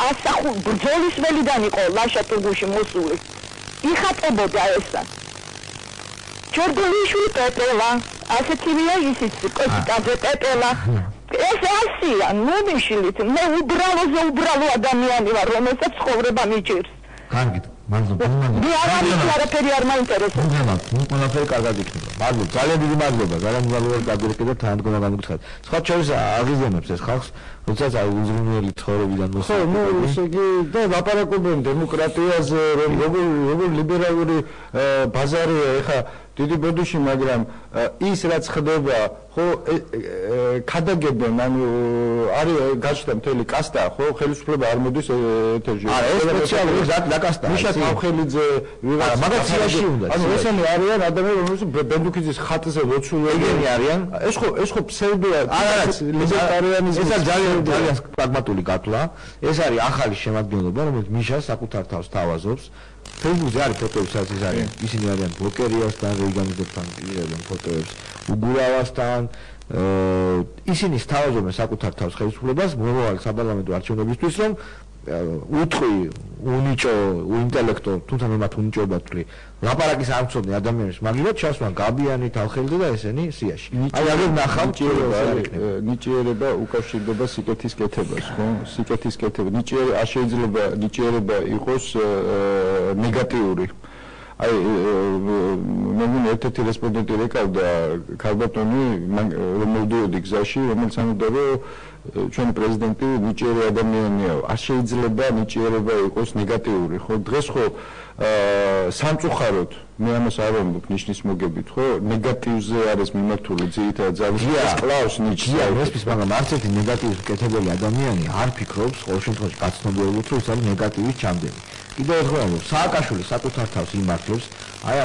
[SPEAKER 4] ასახულ ბრძოლის ველიდან იყო რაშა ტურუში მოსული იხატებოდა ესა ჩორგოლეიშვილი პეტრელა ასეთივეა ისიც კოსტაძე პეტრელა ეს ასია ნუნიშილით მე უბრალო ადამიანი ვარ რომელსაც ცხოვრება მიჭირს
[SPEAKER 1] კარგით მადლობა
[SPEAKER 4] მე არაფერი არ მაინტერესებს
[SPEAKER 1] ყველაფერი კარგად იქნება მადლობა ძალიან დიდი მადლობა გადაგეკიდე თან გონა გამოგცხადეთ სხვა შორის აღიზიანებს ეს ხალხს როდესაც უზრუნველი ცხოვრებიდან
[SPEAKER 2] ხო ესე იგი და ლაპარაკობენ დემოკრატიაზე რომ როგორ ლიბერალური ბაზარია ეხა დიდი ბოდიში მაგრამ ის რაც ხდება ხო ქადაგებენ ანუ არის გაჩნდა მთელი კასტა ხო ხელისუფლება არ მოდის ეთერში
[SPEAKER 1] არა ეს სპეციალური დაკასტა
[SPEAKER 2] მიშა თავხელიძე ვიღაც
[SPEAKER 1] მაგაციაში უნდა
[SPEAKER 2] ანუ ესენი არიან ადამიანები რომელსაც ბენდუქიძის ხატზე ლოცულობენ
[SPEAKER 1] არიან
[SPEAKER 2] ეს ხო ფსევდოა არა
[SPEAKER 1] ლიბერტარიანიზმი ეს ძალიან პრაგმატული გათვლა ეს არის ახალი შემადგენლობა რომელიც მიშა საკუთარ თავს თავაზობს Facebook-ზე არის ფოტოები, სადაც ის არის. ისინი არიან ბლოკერიასთან, რეიგანიზებთან პირებენ ფოტოებს, უგურავასთან. ისინი სთავაზობენ საკუთარ თავს ხელისუფლებას მომავალი საპარლამენტო არჩევნებისთვის, რომ უთყვი, უნიჭო, უინტელექტო, თუმცა მე მათ უნიჭოებად ვთვლი. ლაპარაკის არ მცოდნე ადამიანის მაგალითად ჩასვან გაბიანი, თალხელდი და ესენი სიაში. აი აღარ ნახავთ
[SPEAKER 2] ნიჭიერება უკავშირდება სიკეთის კეთებას, ხო? სიკეთის კეთება. არ შეიძლება ნიჭიერება იყოს ნეგატიური. აი მე ერთ-ერთი რესპონდენტი რეკავდა ქალბატონი რომ მოვდიოდი გზაში რომელიც ამბობდა რომ ჩვენი პრეზიდენტი ნიჭიერი ადამიანია არ შეიძლება ნიჭიერება იყოს ნეგატიური ხო დღეს ხო სამწუხაროდ მე ამას არ ვამბობ ნიშნის მოგებით ხო ნეგატივზე არის მიმართული ძირითადად ძალის კლავს ნიჭია
[SPEAKER 1] ესպես მაგრამ არც ერთი ნეგატივის მკეთებელი ადამიანი არ ფიქრობს ყოველ შემთხვევაში გაცნობიერებით რომ ის არის ნეგატივის ჩამდენი კიდევ ერთხელ ვამბობ სააკაშვილი საკუთარ თავს იმართებს აი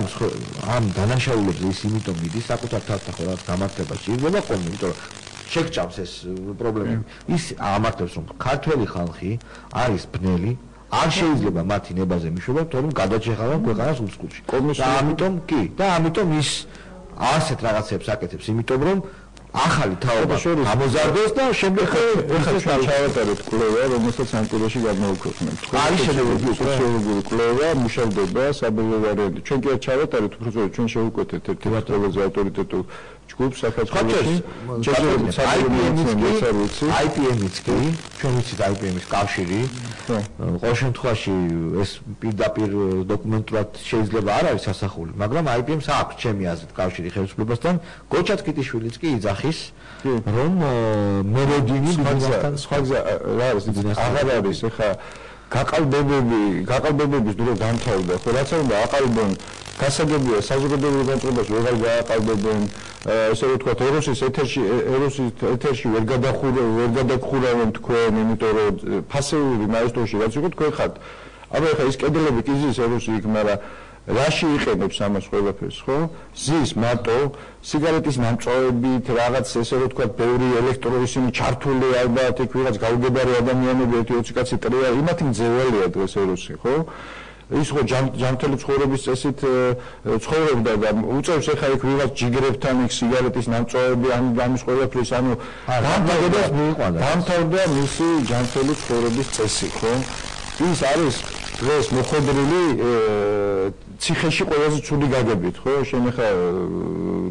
[SPEAKER 1] ამ დანაშაულებზე ის იმიტომ მიდის საკუთარ თავთან ხო რაღაც გამართება შეიძლება ხოლმე იმიტომ რომ შეგჭამს ეს პრობლემები ის ამართებს რომ ქართველი ხალხი არის ბნელი არ შეიძლება მათი ნებაზე მიშვება თორემ გადაჭეხავენ ქვეყანას უცხოეთში და ამიტომ ის ასეთ რაღაცებს აკეთებს იმიტომ რომ ახალი თაობა ამოზარდოს და შემდეგ
[SPEAKER 2] ეხლა ჩავატარეთ კვლევა რომელსაც ანტილოში გამოვქვეყნებთ
[SPEAKER 1] არის შედეგი
[SPEAKER 2] სოციოლოგიური კვლევა მუშავდება საბოლოო ვარიანტი ჩვენ კი არ ჩავატარეთ უფრო ზოგადად ჩვენ შევუკვეთეთ ერთ-ერთ ყველაზე ავტორიტეტულ ჯგუფს საქართველოში IPM-იც კი ჩვენ ვიცით IPM-ის კავშირი
[SPEAKER 1] ყოველ შემთხვევაში ეს პირდაპირ დოკუმენტურად შეიძლება არ არის ასახული მაგრამ IPM-ს აქვს ჩემი აზრით კავშირი ხელისუფლებასთან გოჩა ტკიტიშვილიც კი იძახის რომ მეროდინი ბიზნესთან
[SPEAKER 2] სხვა გზა რა არის აღარ არის ეხა გაყალბებების დრო დამთავრდა ხო რაც უნდა აყალბონ გასაგებია საზოგადოებრივ განწყობაში ვეღარ გააყალბებენ ესე ვთქვათ ეროსის ეთერში ვერ გადაგხურავენ თქვენ იმიტომ რომ ფასეული მაესტროში რაც იყო თქვენ ხართ აბა ეხა ის კედლები კი ზის ეროსი იქ მაგრამ რაში იყენებს ამას ყველაფერს ხო ზის მარტო სიგარეტის მომწოებით რაღაც ესე ვთქვათ ბევრი ელექტროისინი ჩართული ალბათ იქ ვიღაც გაუგებარი ადამიანები 1-20 კაცი ტრია იმათი მძეველია დღეს ეროსი ხო ის ხო ჯანმრთელი ცხოვრების წესით ცხოვრობდა და უწევს ეხა იქ ვიღაც ჯიგრებთან იქ სიგარეტის ნამწოები ამის ყველაფრის ანუ დამთავრდა მისი ჯანმრთელი ცხოვრების წესი ხო ის არის დღეს მოხდრილი ციხეში ყველაზე ცუდი გაგებით ხო შენ ეხა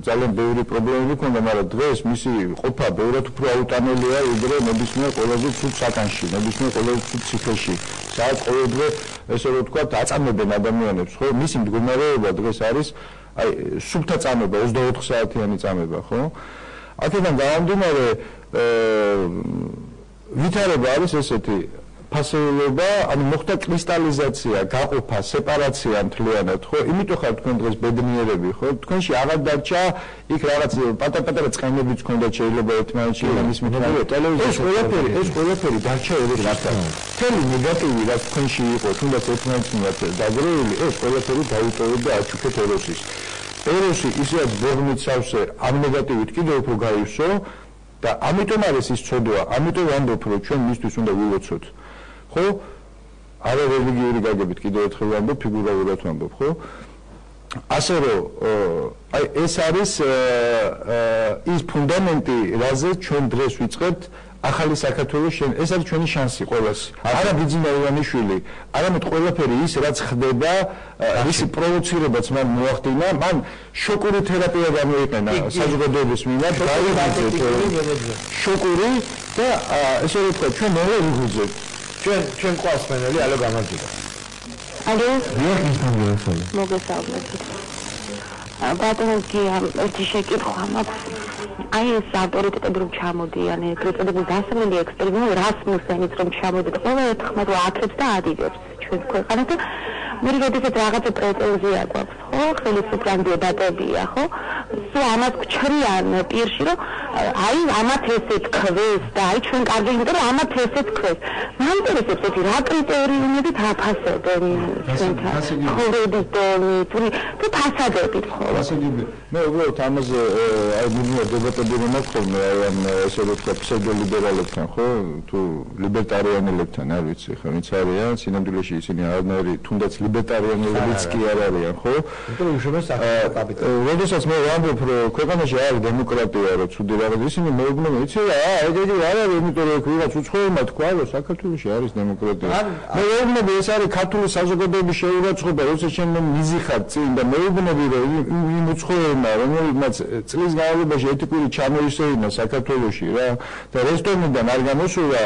[SPEAKER 2] ძალიან ბევრი პრობლემები ქონდა მაგრამ დღეს მისი ყოფა ბევრად უფრო აუტანელია ვიდრე ნებისმიერ ყველაზე ცუდ საკანში ნებისმიერ ყველაზე ცუდ ციხეში სადაც ყოველდღე ესე რომ ვთქვა აწამებენ ადამიანებს ხო მისი მდგომარეობა დღეს არის აი სუფთა წამება 24 საათიანი წამება ხო აქედან გამომდინარე ვითარება არის ესეთი ფასეულობა, ანუ მოხდა კრისტალიზაცია, გაყოფა, სეპარაცია მთლიანად, ხო? იმიტომ ხარ თქვენ დღეს ბედნიერები, ხო? თქვენში აღარ დარჩა იქ რაღაც პატარ-პატარა წყენებიც ჰქონდათ შეიძლება ერთმანეთში იმის მიხედვით. ტელევიზია ეს ყველაფერი დარჩა ეროსისგან. მთელი ნეგატივი რაც თქვენში იყო, თუნდაც ერთმანეთს მიმართ დაგროვილი, ეს ყველაფერი დაუტოვეთ და აჩუქეთ ეროსის. ეროსი ისედაც ბოღმით სავსე ამ ნეგატივით კიდევ უფრო გაივსო და ამიტომ არის ის ცოდვა, ამიტომ ვამბობ, რომ ჩვენ მისთვის უნდა ვილოცოთ. ხო? არა რელიგიური გაგებით კიდევ ერთხელ ვამბობ, ფიგურალურად ვამბობ, ხო? ასე რომ აი ეს არის ის ფუნდამენტი, რაზეც ჩვენ დღეს ვიწყებთ ახალი საქართველოს ეს არის ჩვენი შანსი ყველას. არა ბიძინა ივანიშვილი, არამედ ყველაფერი ის რაც ხდება, ისი პროვოცირებაც მან მოახდინა, მან შოკური თერაპია გამოიყენა საზოგადოების მიმართ, შოკური და ესე რომ ვთქვა, ჩვენ მეორე ვიგუძებთ. ჩვენ ყავსმენელი ალო გამარჯობა.
[SPEAKER 4] ალო,
[SPEAKER 5] მოგესალმებით. ბატონი, ერთი შეკითხვა მაქვს. აი ეს ავტორიტეტები რომ ჩამოდიან, ეგრეთ წოდებულ დასავლელი ექსპერიმენტი, რასმუსენიც რომ ჩამოდიან, ყველა ერთხმად აკრებს და ადიდებს ჩვენს ქვეყანას და მე როდესაც რაღაცა პრეტენზია გვაქვს, ხო, ხელისუფლამდე დატებია, ხო? სულ ამას გჩრიან პირში, რომ აი ამათ ესე თქვეს და აი ჩვენ კარგი იმიტომ რომ ამათ ესე თქვეს. მაინტერესებს ეს რა კრიტერიუმებით აფასებენ ჩვენთან ცხოვრების დონით, თუ ფასადებით ხო?
[SPEAKER 2] ფასადები. მე უბრალოდ ამაზე აი მუდმივად დებატები რომ მაქვს, აი ამ ესე რომ ვთქვა ფსევდოლიბერალებთან, ხო? თუ ლიბერტარიანელებთან, არ ვიცი, ხო, ვინც არიან, სინამდვილეში ისინი არანაირი თუნდაც ლიბერტარიანელებიც კი არ არიან, ხო?
[SPEAKER 1] იმიტომ რომ უშუალოდ საკუთარ კაპიტალს.
[SPEAKER 2] როდესაც მე ვამბობ, რომ ქვეყანაში არის დემოკრატია, რომ ცუდი რაღაც ისინი მეუბნები, იცი რა, ეგეთი არ არის, იმიტომ რომ ვიღაც უცხოელმა თქვა, რომ საქართველოში არის დემოკრატია. მე მეუბნები, ეს არის ქართული საზოგადოების შეურაცხყოფა, როცა შენ მიზიხარ წინ და მეუბნები, რომ იმ უცხოელმა, რომელმაც წლის განმავლობაში ეთიკური ჩამოისეირნა საქართველოში რა და რესტორნიდან არ გამოსულა,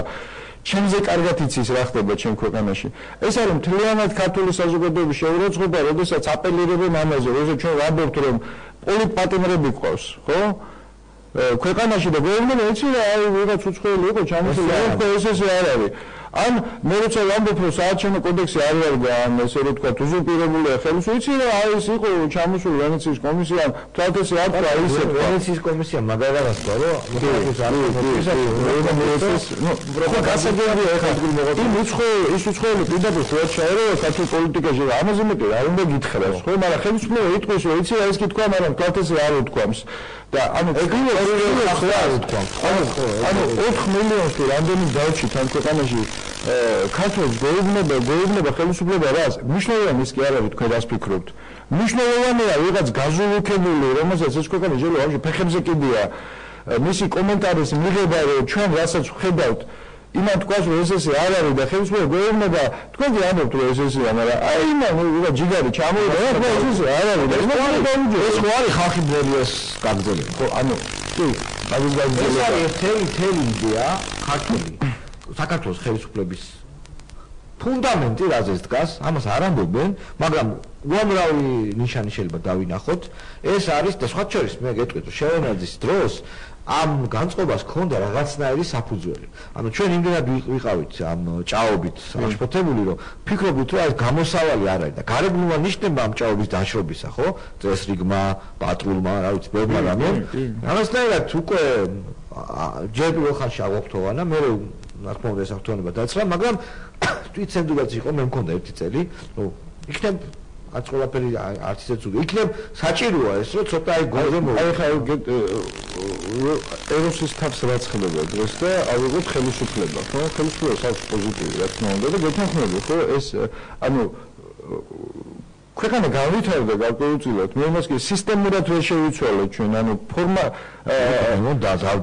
[SPEAKER 2] ჩემზე კარგად იცის რა ხდება ჩემ ქვეყანაში. ეს არის მთლიანად ქართული საზოგადოების შეურაცხყოფა, როდესაც აპელირებენ ამაზე, როცა ჩვენ ვამბობთ, რომ პოლიტპატიმრები ყავს, ხო? ქვეყანაში და გვეუბნება, იცი რა, აი ვიღაც უცხოელი იყო ჩამოსული, ხო, ესე არ არის. ან მე როცა ვამბობ, რომ საარჩევნო კოდექსი არ არის და ან ესე რომ ვთქვა, უზურპირებულია ხელისუფლება, იცი რა, აი ეს იყო ჩამოსული ვენეციის კომისიამ, თვალთესი არ თქვა ისე,
[SPEAKER 1] ვენეციის კომისიამ მაგალითად თქვა, რომ მოხდეს არ
[SPEAKER 2] მოხდეს, ნუ გასაგებია ეხლა ის უცხოელი პირდაპირ ხوار ჩაერევა ქართულ პოლიტიკაში, ამაზე მეტი რა უნდა გითხრას, ხო, მაგრამ ხელისუფლება იტყვის, რომ იცი რა, ეს კი თქვა, მაგრამ თვალთესი არ უთქვამს. და ანუ ეგრევე ახლა არ უთქვა. ანუ 4 მილიონში რამდენი დავჭით ამ ქვეყანაში ქართულს გეუბნება ხელისუფლება რას? მნიშვნელოვანი ის კი არ არის თქვენ რას ფიქრობთ. მნიშვნელოვანია ვიღაც გაზულუქებული, რომელსაც ეს ქვეყანა ჯერ ვაფშე ფეხებზე კიდია. მისი კომენტარის მიღება, რომ ჩვენ რასაც ვხედავთ იმან თქვას რომ ეს არ არის და ხელისუფლება გვეუბნება თქვენ კი ამბობთ რომ ეს მაგრამ აი იმან ვიღა ჯიგარი ჩამოვიდა რა ეს არ არის და ეს ხო არის ხალხი ბერიას გაგრძელება ხო ანუ კი მაგის გაგრძელება ეს არის თელი იდეა ქართული საქართველოს ხელისუფლების ფუნდამენტი რაზეც დგას ამას არ ამბობენ მაგრამ უამრავი ნიშანი შეიძლება დავინახოთ ეს არის და სხვა შორის მე გეტყვით რომ შევენაძის დროს ამ განწყობას ჰქონდა რაღაცნაირი საფუძველი. ანუ ჩვენ იმდენად ვიყავით ამ ჭაობით აღშფოთებული, რომ ფიქრობთ, რომ ეს გამოსავალი არ არის და გარეგნულმა ნიშნებმა ამ ჭაობის დაშრობისა, ხო? წესრიგმა, პატრულმა, რა ვიცი, ბევრმა რამე. რაღაცნაირად უკვე ჯერ პირველ ხანში აღვაფთოვანა, მე რა თქმა უნდა ეს აღთოვანება დაიწყო, მაგრამ თვითცენზურაც იყო, მე მქონდა ერთი წელი, რომ იქნებ არც ყველაფერი არც ისე ცუდი. იქნებ საჭიროა ეს, რომ ცოტა აი გოზე მოვა. აი ხა ეროსის თავს რაც ხდება დღეს და ავიღოთ ხელისუფლება, ხო? ხელისუფლება საერთოდ პოზიტივი რა თქმა უნდა და გეთანხმები, ხო? ეს ანუ ქვეყანა განვითარდა გარკვეულწილად. მე იმას კი სისტემურად ვერ შევიცვალოთ ჩვენ, ანუ ფორმა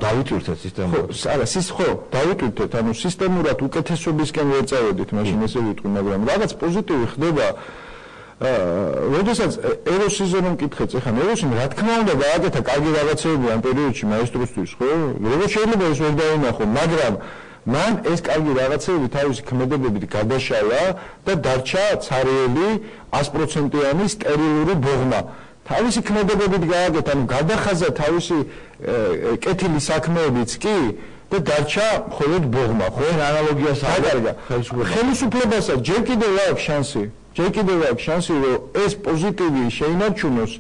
[SPEAKER 2] დავიტვირთეთ სისტემურად. არა, ხო, დავიტვირთეთ, ანუ სისტემურად უკეთესობისკენ ვერ წავედით, მაშინ ესე ვიტყვი, მაგრამ რაღაც პოზიტივი ხდება როდესაც ეროსიზე რომ მკითხეთ, ეხლა ეროსიმ რა თქმა უნდა გააკეთა კარგი რაღაცეები ამ პერიოდში მაესტროსთვის, ხო? როგორ შეიძლება ეს ვერ დაინახო, მაგრამ მან ეს კარგი რაღაცეები თავისი ქმედებებით გადაშალა და დარჩა ცარიელი 100%-იანი სტერილური ბოღმა. თავისი ქმედებებით გააკეთა, ანუ გადახაზა თავისი კეთილი საქმეებიც კი და დარჩა მხოლოდ ბოღმა, ხო?
[SPEAKER 1] ანალოგიას
[SPEAKER 2] აღარგა. ხელისუფლებასაც ჯერ კიდევ აქვს შანსი, რომ ეს პოზიტივი შეინარჩუნოს,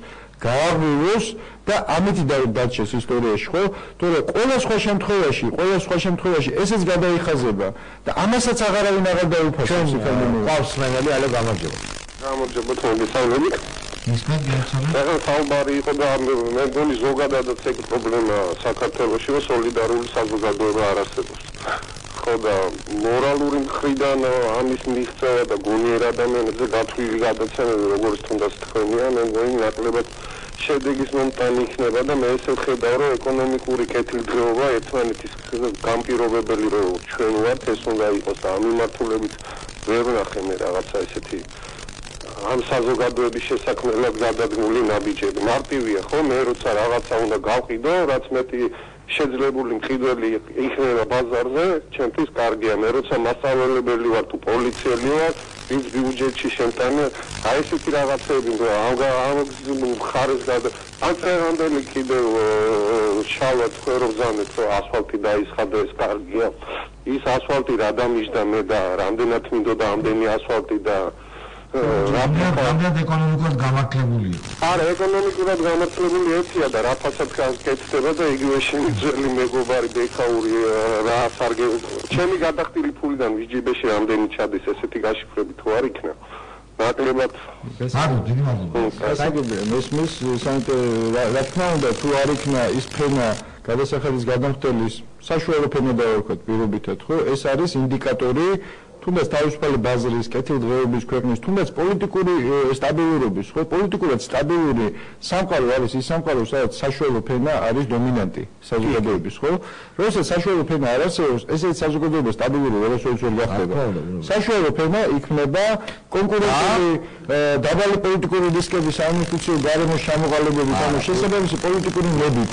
[SPEAKER 2] გააღვივოს და ამით დარჩეს ისტორიაში, ხო? თორე ყველა სხვა შემთხვევაში ესეც გადაიხაზება და ამასაც აღარავინ აღარ დაუფასებს იქამდე.
[SPEAKER 1] ყავს მეგალი ალე გამარჯობა.
[SPEAKER 3] გამარჯობა თორემ
[SPEAKER 1] ისმენ გერცონა.
[SPEAKER 3] ეხლა საუბარი იყო და მე მგონი ზოგადადაც ეგ პრობლემა საქართველოში, რომ სოლიდარული საზოგადოება არ არსებობს. ხო და მორალური მხრიდან ამის მიღწევა და გონიერ ადამიანებზე გათვლილი გადაცემები, როგორც თუნდაც თქვენია, მე მგონი ნაკლებად შედეგის მომტანი იქნება და მე ესე ვხედავ, რომ ეკონომიკური კეთილდღეობა ერთმანეთის განპირობებელი რომ ჩვენ ვართ, ეს უნდა იყოს და ამ მიმართულებით ვერ ვნახე მე რაღაცა ესეთი ამ საზოგადოების შესაქმნელად გადადგმული ნაბიჯები. მარტივია, ხო? მე როცა რაღაცა უნდა გავყიდო, რაც მეტი შეძლებული მყიდველი იქნება ბაზარზე, ჩემთვის კარგია. მე როცა მასწავლებელი ვარ თუ პოლიციელი ვარ, ვინც ბიუჯეტში შემტანე, აი ესეთი რაღაცები, ამ მხარეს ან წევანდელი კიდევ შავა თქვენ რომ ბრძანეთ, რომ ასფალტი დაისხადა, ეს კარგია. ის ასფალტი რა დამიჯდა მე და რამდენად მინდოდა ამდენი ასფალტი და
[SPEAKER 1] რამდენად ეკონომიკურად გამართლებული იყო.
[SPEAKER 3] არა, ეკონომიკურად გამართლებული ერთია და რა ფასად გაკეთდება და იგივე შემიძლელი მეგობარი ბექაური რა სარგე ჩემი გადახდილი ფულიდან ვიჯიბეში რამდენი ჩადის ესეთი გაშიფრები თუ არ იქნა. ნაკლებად
[SPEAKER 1] არა, დიდი მადლობა.
[SPEAKER 2] საგებია, მესმის რა თქმა უნდა თუ არ იქნა ის ფენა გადასახადის გადამხდელის საშუალო ფენა დავარქვათ პირობითად, ხო? ეს არის ინდიკატორი თუნდაც თავისუფალი ბაზრის, კეთილდღეობის ქვეყნის, თუნდაც პოლიტიკური სტაბილურობის, ხო, პოლიტიკურად სტაბილური სამყარო არის ის სამყარო, სადაც საშუალო ფენა არის დომინანტი საზოგადოების, ხო? როდესაც საშუალო ფენა არ არსებობს, ესეც საზოგადოება სტაბილური ვერასოდეს ვერ გახდება. საშუალო ფენა იქნება კონკურენტული დაბალი პოლიტიკური რისკების საინვესტიციო გარემოს ჩამოყალიბებით, ანუ შესაბამისი პოლიტიკური ნებით.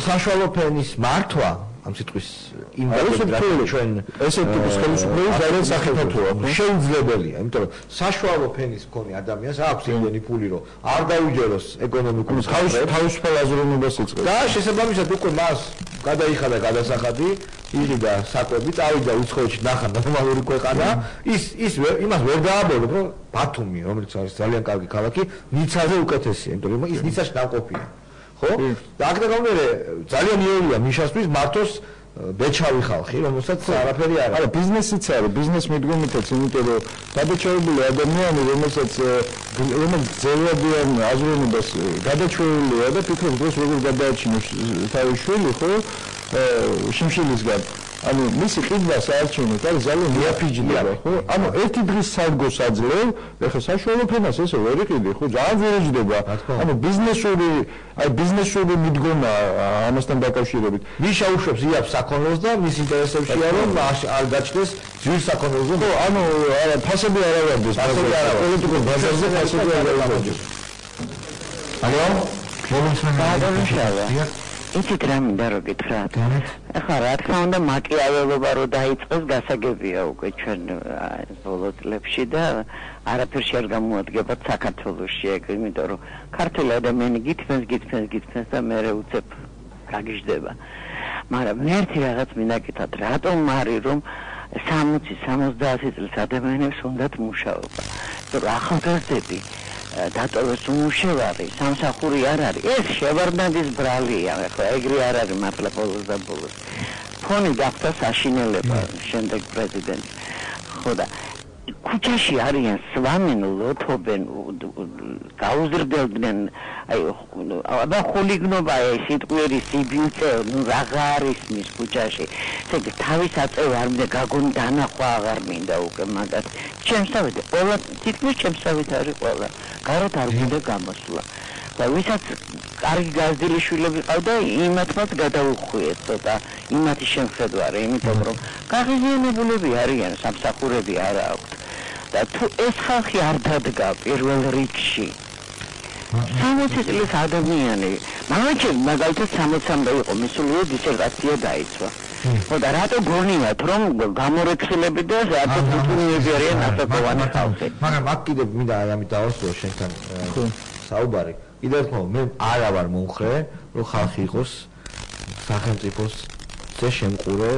[SPEAKER 1] საშუალო ფენის მართვა ამ სიტყვის იმ ჩვენ
[SPEAKER 2] ესეთ ტიპის ხელისუფლების ძალიან სახიფათოა.
[SPEAKER 1] შეუძლებელია, იმიტომ რომ საშუალო ფენის მქონე ადამიანს აქვს იმდენი ფული, რომ არ დაუჯეროს ეკონომიკურ
[SPEAKER 2] თავისუფალ აზროვნებას იწყებს.
[SPEAKER 1] და შესაბამისად უკვე მას გადაიხადა გადასახადი, იღიდა საკვები, წავიდა უცხოეთში ნახა ნორმალური ქვეყანა, ის იმას ვერ დააბოლო, რომ ბათუმი, რომელიც არის ძალიან კარგი ქალაქი, ნიცაზე უკეთესია, იმიტომ რომ ის ნიცაში ნაყოფია. ხო? და აქ დაგამერე ძალიან იოლია მიშასთვის მართოს ბეჩავი ხალხი, რომელსაც არაფერი არ აქვს.
[SPEAKER 2] არა, ბიზნესიც არის, ბიზნეს მიდგომითაც, იმიტომ რომ დაბეჭდებული ადამიანი, რომელსაც ძელვადიან აზროვნებას გადაჩვეულია და ფიქრობს დროს როგორ გადააჩინოს თავის შვილი, ხო? შიმშილისგან. ანუ მისი ყიდვა საარჩევნოდ არის ძალიან მიაფიჯდება, ხო? ანუ ერთი დღის სარგოს აძლევ, ეხლა საშუალო ფენას ესე ვერ იყიდი, ხო? ძალიან ვერეჯდება. ანუ ბიზნესური მიდგომა ამასთან დაკავშირებით.
[SPEAKER 1] მიშა უშვებს იაფ საქონელს და მის ინტერესებშია რომ არ გაჩნდეს ძვირ საქონელზე.
[SPEAKER 2] ხო, ანუ არა, ფასები არ ავარდეს, პოლიტიკურ ბაზარზე ფასები არ ავარდეს.
[SPEAKER 1] ალო?
[SPEAKER 6] გადავშალა. იცით რა მინდა რომ გითხრათ? ახლა რა თქმა უნდა მაკიაველობა რო დაიწყეს გასაგებია უკვე ჩვენ ბოლო წლებში და არაფერში არ გამოადგებათ საქართველოში ეგ, იმიტომ რომ ქართული ადამიანი გითქმეს და მე უცებ გაგიჟდება. მაგრამ ერთი რაღაც მინდა გითხრათ, რატომ არის რომ 60-70 წლის ადამიანებს უნდათ მუშაობა? რომ ახალგაზრდები დატოვეს უმუშევარი, სამსახური არ არის. ეს შევარდნაძის ბრალია, ახლა ეგრე არ არის მართლა ბოლოს და ბოლოს. ფონი გახდა საშინელება შემდეგ პრეზიდენტს. ხო და ქუჩაში არიან, სვამენ, ლოთობენ, გაუზრდებდნენ, აი აბა ხულიგნობა ეს სიტყვიერი სიბილწე, ნუ რაღა არის მის ქუჩაში. ესე თავის აწევ არ მინდა გაგონი დანახვა აღარ მინდა უკვე მაგათ. ჩემსავით ყველა თითქმის ჩემსავით არის ყველა. გარეთ არ მინდა გამოსვლა. და ვისაც კარგი გაზრდილი შვილები ყავდა, იმათმაც გადაუხვიეთ ცოტა იმათი შემხედვარე, იმიტომ რომ გაღიზიანებულები არიან, სამსახურები არ აქვთ. და თუ ეს ხალხი არ დადგა პირველ რიგში 60 წლის ადამიანი, მაგალითად მაგალითად 60-მდე იყო, მისულია დისერტაცია დაიცვა. ხო და რატო გონიათ რომ გამორექილები და რატო ფუტუნიები არიან ასაკოვანი ხალხი?
[SPEAKER 1] მაგრამ აქ კიდევ მინდა ამით დავასრულო შენთან საუბარი. კიდევ ერთხელ მე არა ვარ მომხრე, რომ ხალხი იყოს სახელმწიფოს ზე შემყურე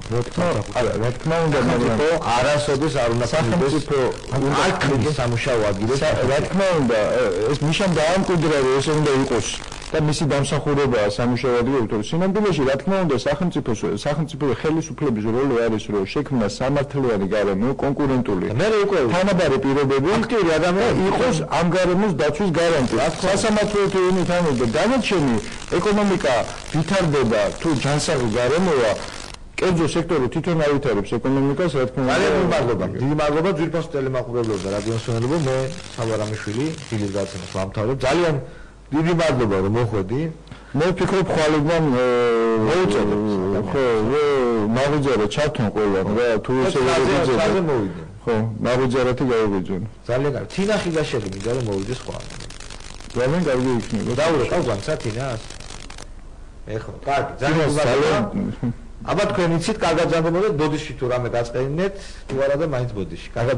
[SPEAKER 2] რა თქმა უნდა, მაგრამ
[SPEAKER 1] არასოდეს არ უნდა
[SPEAKER 2] სახელმწიფო
[SPEAKER 1] არ სამუშაო ადგილებს
[SPEAKER 2] რა თქმა უნდა ეს ნიშან დაამკვიდრა რომ ეს უნდა იყოს და მისი დამსახურებაა სამუშაო ადგილები, თორე სინამდვილეში რა თქმა უნდა სახელმწიფო ხელისუფლების როლი არის რომ შექმნა სამართლიანი გარემო, კონკურენტული თანაბარი პირობები,
[SPEAKER 1] აქტიური ადამიანი
[SPEAKER 2] იყოს ამ გარემოს დაცვის გარანტი. სასამართლოთი იმით ამბობ, დანარჩენი ეკონომიკა ვითარდება თუ ჯანსაღი გარემოა, კერძო სექტორი თვითონ ავითარებს ეკონომიკას, რა თქმა უნდა.
[SPEAKER 1] ძალიან მადლობა. დიდი მადლობა ძვირფას ტელემაყურებლებს და რადიოსმენელებს. მე სალარამიშვილი, დილის გაცემას ვამთავრებ. ძალიან დიდი მადლობა რომ მოხვედი.
[SPEAKER 2] მე ვფიქრობ ხვალიდან
[SPEAKER 1] მოუწოდებ.
[SPEAKER 2] ხო, მაგუძარა ჩართონ ყველამ რა, თუ ესე
[SPEAKER 1] ვიგეძებ. მოვიდე.
[SPEAKER 2] ხო, მაგუძარათი გავიგეძონ.
[SPEAKER 1] ძალიან კარგი. თინახი გაშელი მინდა რომ მოვიდეს ხვალ.
[SPEAKER 2] ძალიან კარგი იქნება.
[SPEAKER 1] დაურე ყავგანცა თინას. ეხლა, კარგი, ძალიან მადლობა. აბა თქვენ იცით კარგად ზამბობთ დოდიში თუ რამე გაწყენინეთ თუ არა და მაინც ბოდიში. კარგად